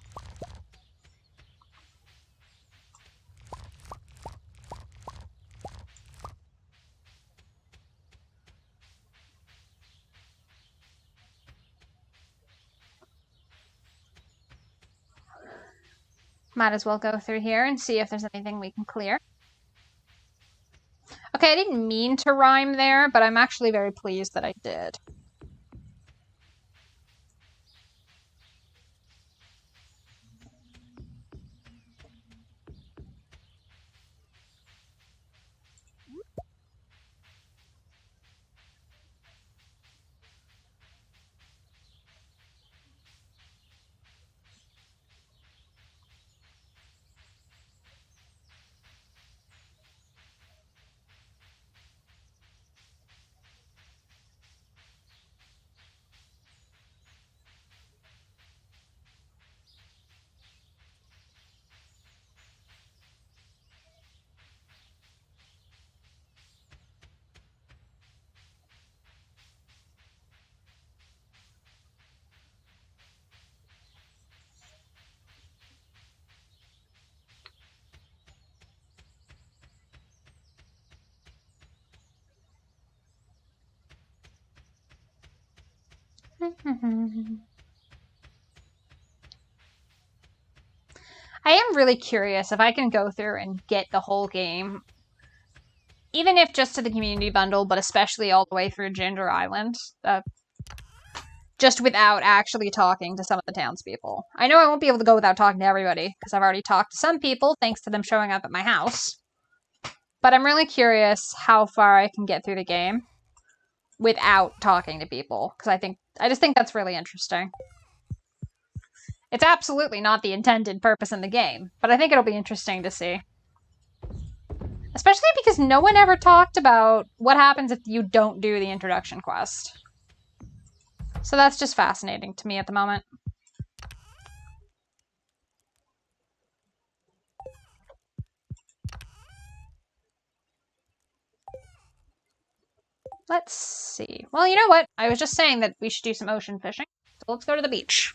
Might as well go through here and see if there's anything we can clear. Okay, I didn't mean to rhyme there, but I'm actually very pleased that I did. I am really curious if I can go through and get the whole game, even if just to the community bundle, but especially all the way through Ginger Island, just without actually talking to some of the townspeople. I know I won't be able to go without talking to everybody, because I've already talked to some people, thanks to them showing up at my house. But I'm really curious how far I can get through the game without talking to people, because I just think that's really interesting. It's absolutely not the intended purpose in the game, but I think it'll be interesting to see. Especially because no one ever talked about what happens if you don't do the introduction quest. So that's just fascinating to me at the moment. Let's see. Well, you know what? I was just saying that we should do some ocean fishing, so let's go to the beach.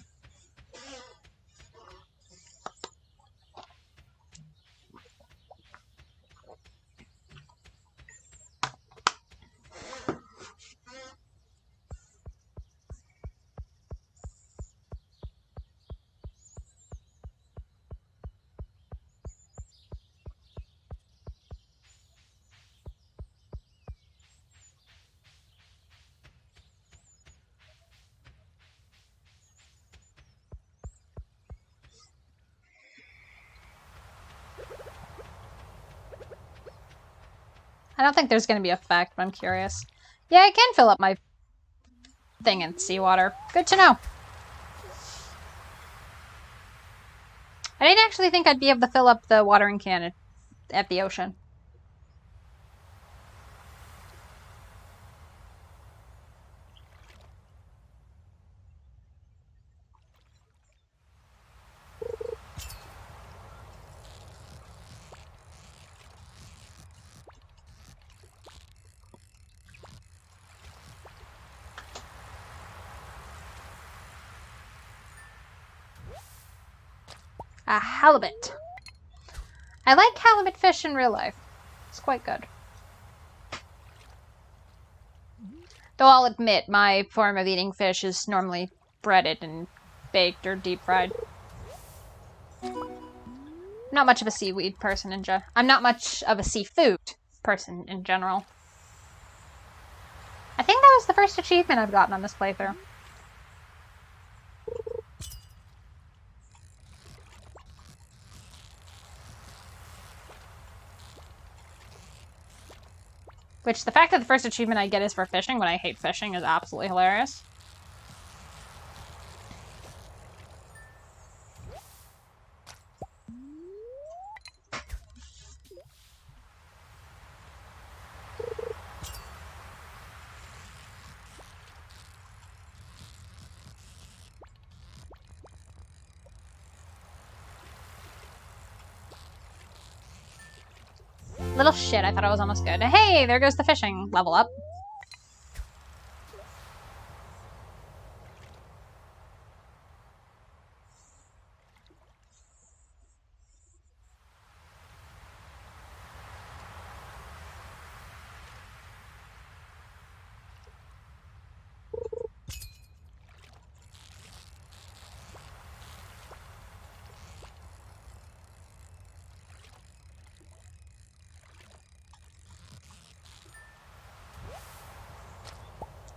I don't think there's going to be a fact, but I'm curious. Yeah, I can fill up my thing in seawater. Good to know. I didn't actually think I'd be able to fill up the watering can at the ocean. A halibut. I like halibut fish in real life. It's quite good. Though I'll admit, my form of eating fish is normally breaded and baked or deep fried. I'm not much of a seaweed person in general. I'm not much of a seafood person in general. I think that was the first achievement I've gotten on this playthrough. Which, the fact that the first achievement I get is for fishing when I hate fishing is absolutely hilarious. Little shit, I thought I was almost good. Hey, there goes the fishing. Level up.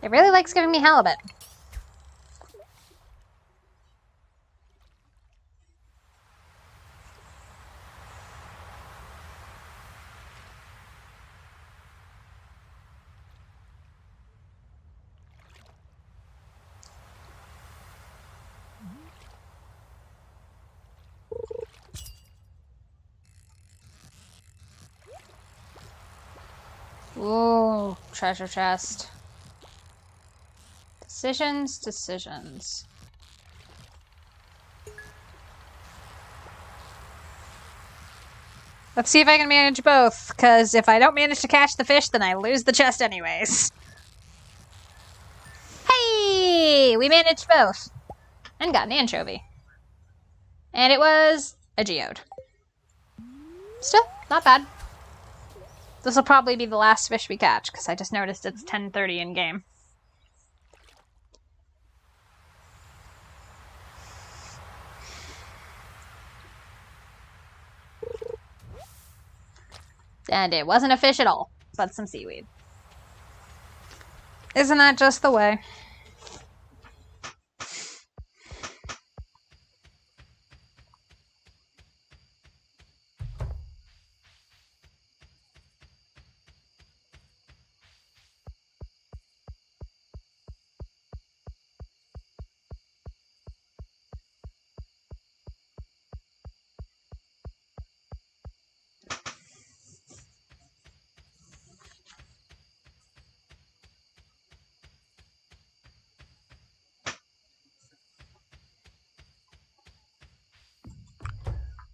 It really likes giving me halibut. Ooh, treasure chest. Decisions. Let's see if I can manage both, because if I don't manage to catch the fish, then I lose the chest anyways. Hey! We managed both. And got an anchovy. And it was a geode. Still, not bad. This will probably be the last fish we catch, because I just noticed it's 10:30 in game. And it wasn't a fish at all, but some seaweed. Isn't that just the way?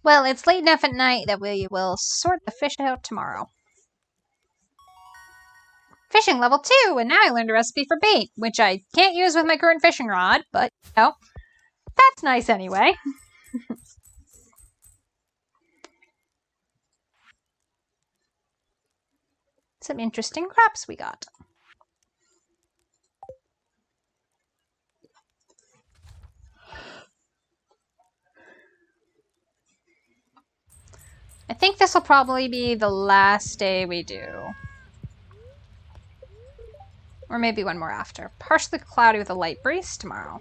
Well, it's late enough at night that we will sort the fish out tomorrow. Fishing level 2, and now I learned a recipe for bait, which I can't use with my current fishing rod, but, you know, that's nice anyway. Some interesting crops we got. I think this will probably be the last day we do. Or maybe one more after. Partially cloudy with a light breeze tomorrow.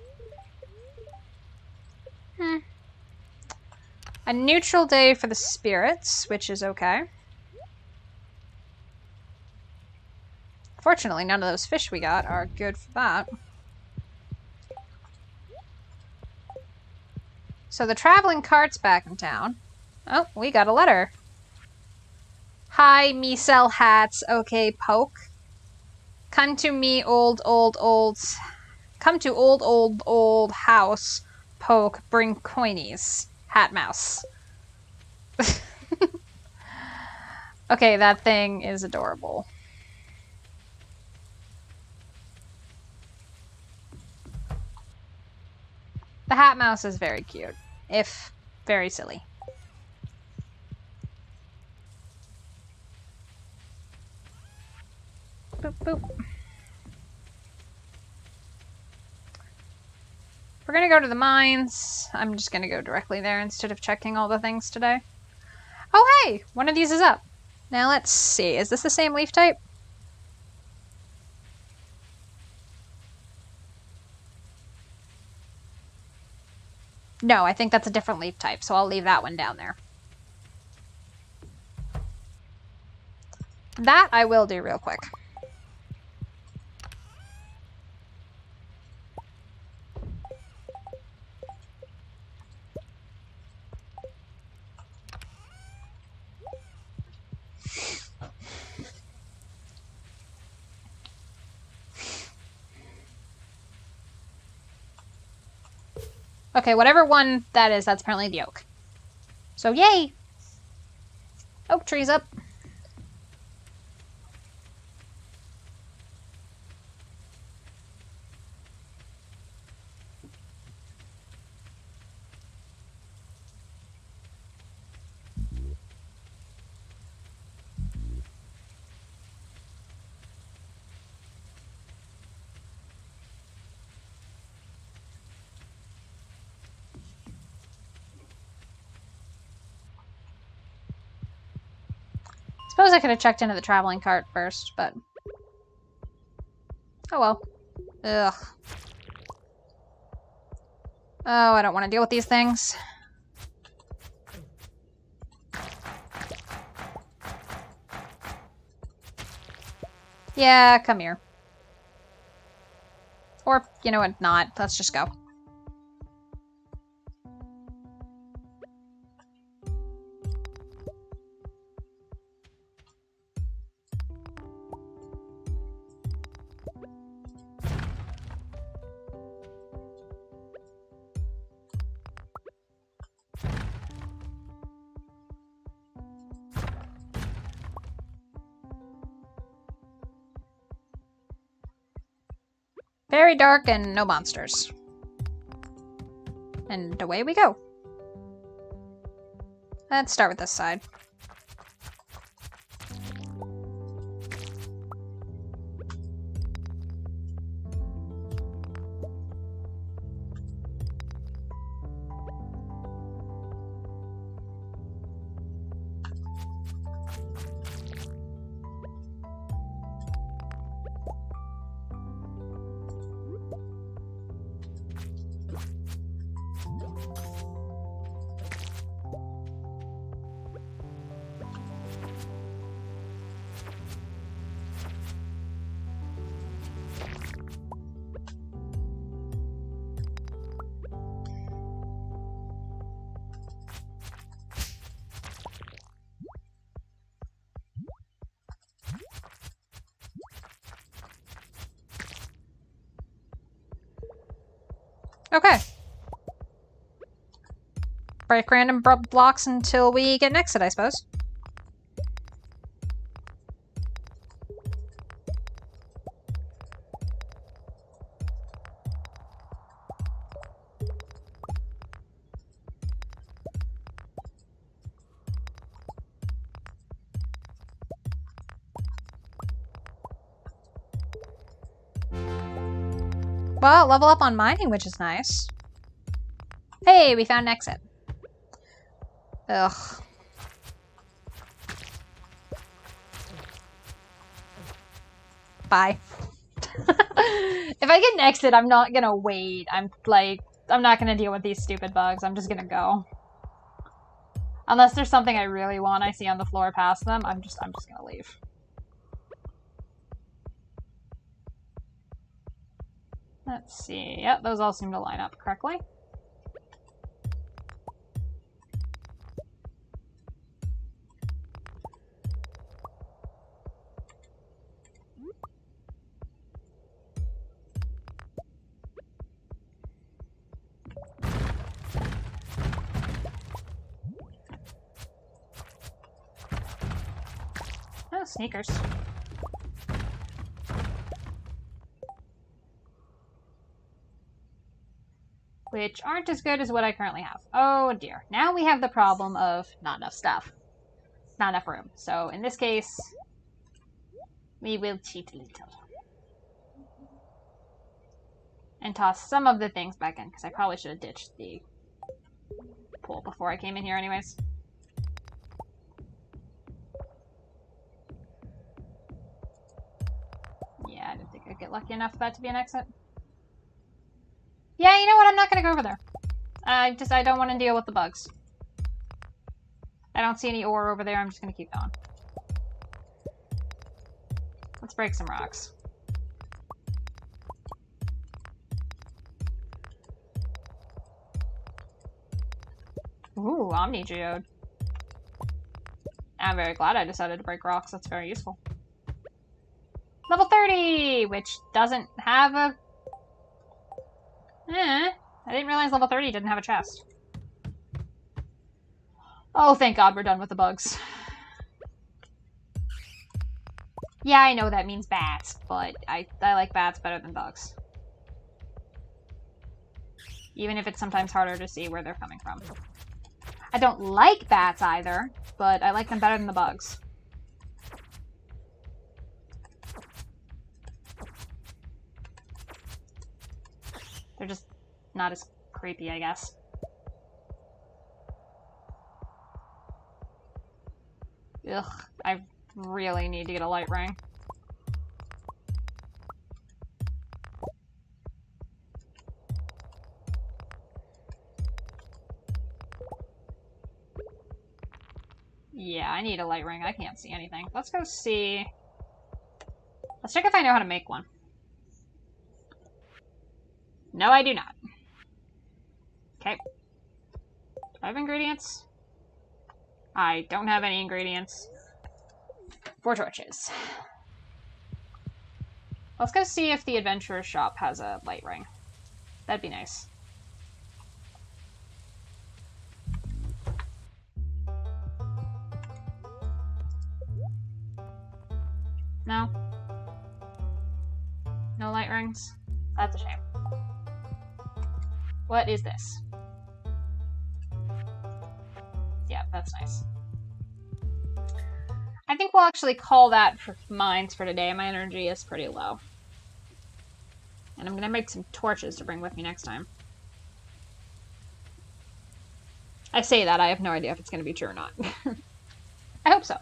A neutral day for the spirits, which is okay. Fortunately, none of those fish we got are good for that. So the traveling cart's back in town. Oh, we got a letter. Hi, me sell hats. Okay, poke. Come to me, old. Come to old house. Poke, bring coinies. Hat mouse. Okay, that thing is adorable. The hat mouse is very cute, if very silly. Boop, boop. We're gonna go to the mines. I'm just gonna go directly there instead of checking all the things today. Oh, hey! One of these is up. Now let's see. Is this the same leaf type? No, I think that's a different leaf type, so I'll leave that one down there. That I will do real quick. Okay, whatever one that is, that's apparently the oak. So yay! Oak tree's up. Suppose I could have checked into the traveling cart first, but... oh well. Ugh. Oh, I don't want to deal with these things. Yeah, come here. Or, you know what, not. Let's just go. Very dark and no monsters. And away we go. Let's start with this side. Okay. Break random blocks until we get an exit, I suppose. Well, level up on mining, which is nice. Hey, we found an exit. Ugh. Bye. If I get an exit, I'm not gonna wait. I'm not gonna deal with these stupid bugs. I'm just gonna go. Unless there's something I really want I see on the floor past them, I'm just gonna leave. Let's see. Yep, those all seem to line up correctly. Oh, sneakers. Which aren't as good as what I currently have. Oh dear. Now we have the problem of not enough stuff. Not enough room. So in this case, we will cheat a little. And toss some of the things back in, because I probably should have ditched the pool before I came in here anyways. Yeah, I didn't think I'd get lucky enough for that to be an exit. Yeah, you know what? I'm not going to go over there. I don't want to deal with the bugs. I don't see any ore over there. I'm just going to keep going. Let's break some rocks. Ooh, Omni Geode. I'm very glad I decided to break rocks. That's very useful. Level 30! Which doesn't have a... I didn't realize level 30 didn't have a chest. Oh, thank God we're done with the bugs. Yeah, I know that means bats, but I like bats better than bugs. Even if it's sometimes harder to see where they're coming from. I don't like bats either, but I like them better than the bugs. They're just not as creepy, I guess. Ugh, I really need to get a light ring. Yeah, I need a light ring. I can't see anything. Let's go see... Let's check if I know how to make one. No, I do not. Okay. Do I have ingredients? I don't have any ingredients. 4 torches. Let's go see if the adventurer's shop has a light ring. That'd be nice. No? No light rings? That's a shame. What is this? Yeah, that's nice. I think we'll actually call that for mines for today. My energy is pretty low. And I'm gonna make some torches to bring with me next time. I say that, I have no idea if it's gonna be true or not. I hope so.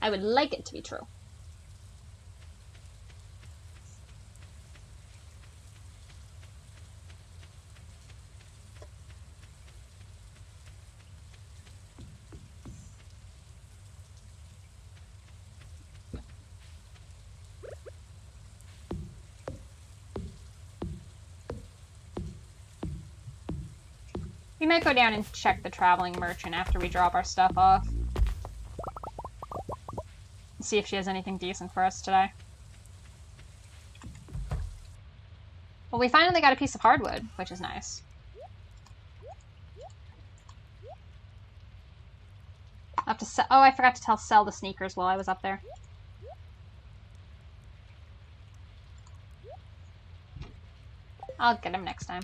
I would like it to be true. We might go down and check the traveling merchant after we drop our stuff off. See if she has anything decent for us today. Well, we finally got a piece of hardwood, which is nice. I'll have to sell. Oh, I forgot to sell the sneakers while I was up there. I'll get them next time.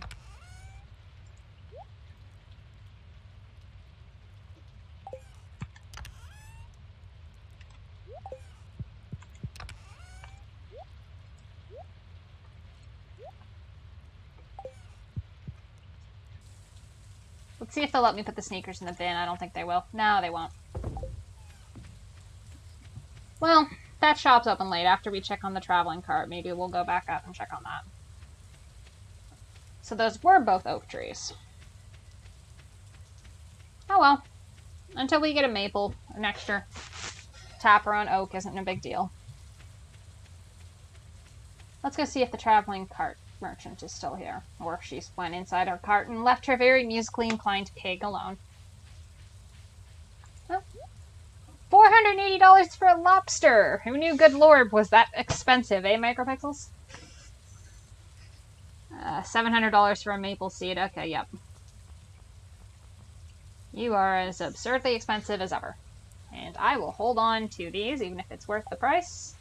Let's see if they'll let me put the sneakers in the bin. I don't think they will. No, they won't. Well, that shop's open late. After we check on the traveling cart, maybe we'll go back up and check on that. So those were both oak trees. Oh well. Until we get a maple, an extra tapper on oak isn't a big deal. Let's go see if the traveling cart merchant is still here, or if she's went inside her cart and left her very musically inclined pig alone. Oh. $480 for a lobster! Who knew good lord was that expensive, eh, Micropixels? $700 for a maple seed. Okay, yep. You are as absurdly expensive as ever. And I will hold on to these, even if it's worth the price.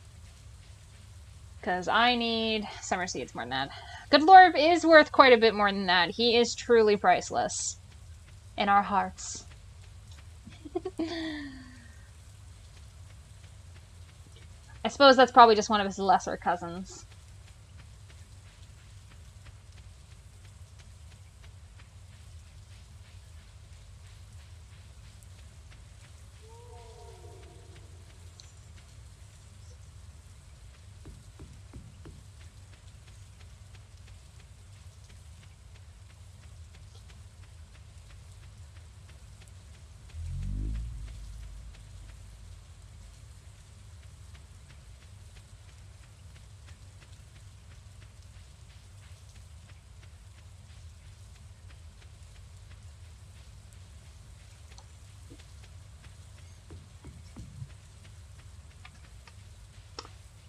Because I need summer seeds more than that. Good Lord is worth quite a bit more than that. He is truly priceless. In our hearts. I suppose that's probably just one of his lesser cousins.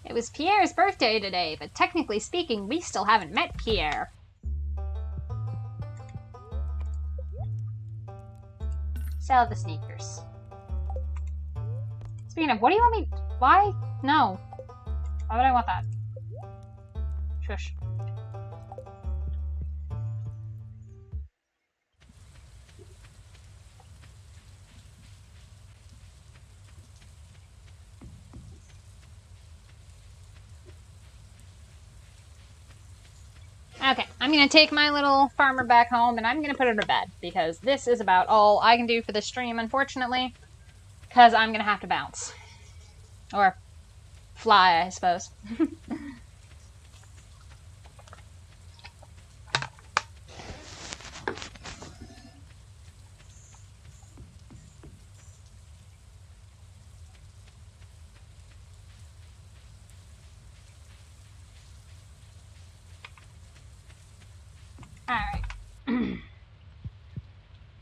It was Pierre's birthday today, but technically speaking, we still haven't met Pierre. Sell the sneakers. Speaking of, what do you want me... Why? No. Why would I want that? Shush. Okay, I'm gonna take my little farmer back home and I'm gonna put her to bed because this is about all I can do for the stream, unfortunately, because I'm gonna have to bounce. Or fly, I suppose. Alright.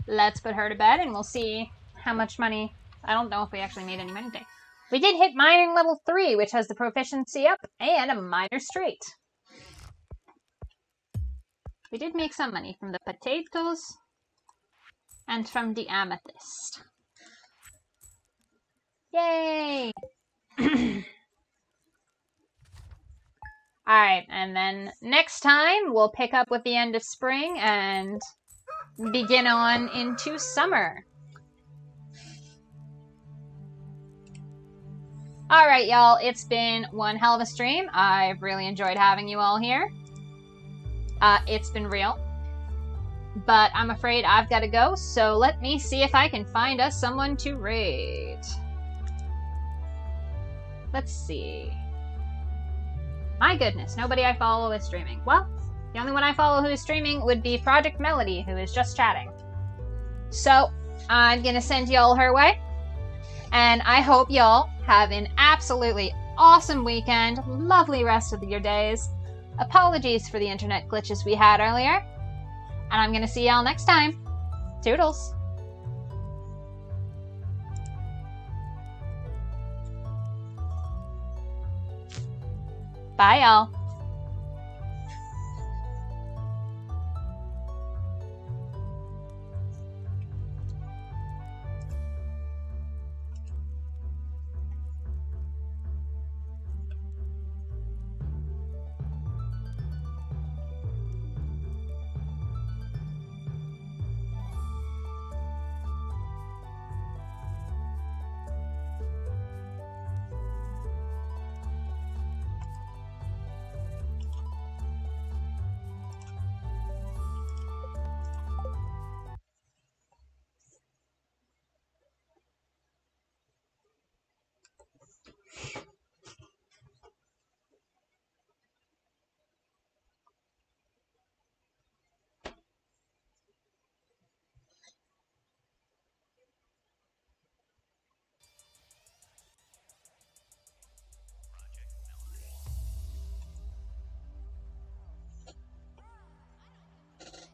Let's put her to bed and we'll see how much money. I don't know if we actually made any money today. We did hit mining level 3, which has the proficiency up and a miner street. We did make some money from the potatoes and from the amethyst. Yay! Alright, and then next time we'll pick up with the end of spring and begin on into summer. Alright, y'all, it's been one hell of a stream. I've really enjoyed having you all here. It's been real. But I'm afraid I've got to go, so let me see if I can find us someone to raid. Let's see. My goodness, nobody I follow is streaming. Well, the only one I follow who is streaming would be Project Melody, who is just chatting. So, I'm gonna send y'all her way. And I hope y'all have an absolutely awesome weekend. Lovely rest of your days. Apologies for the internet glitches we had earlier. And I'm gonna see y'all next time. Toodles. Bye, y'all.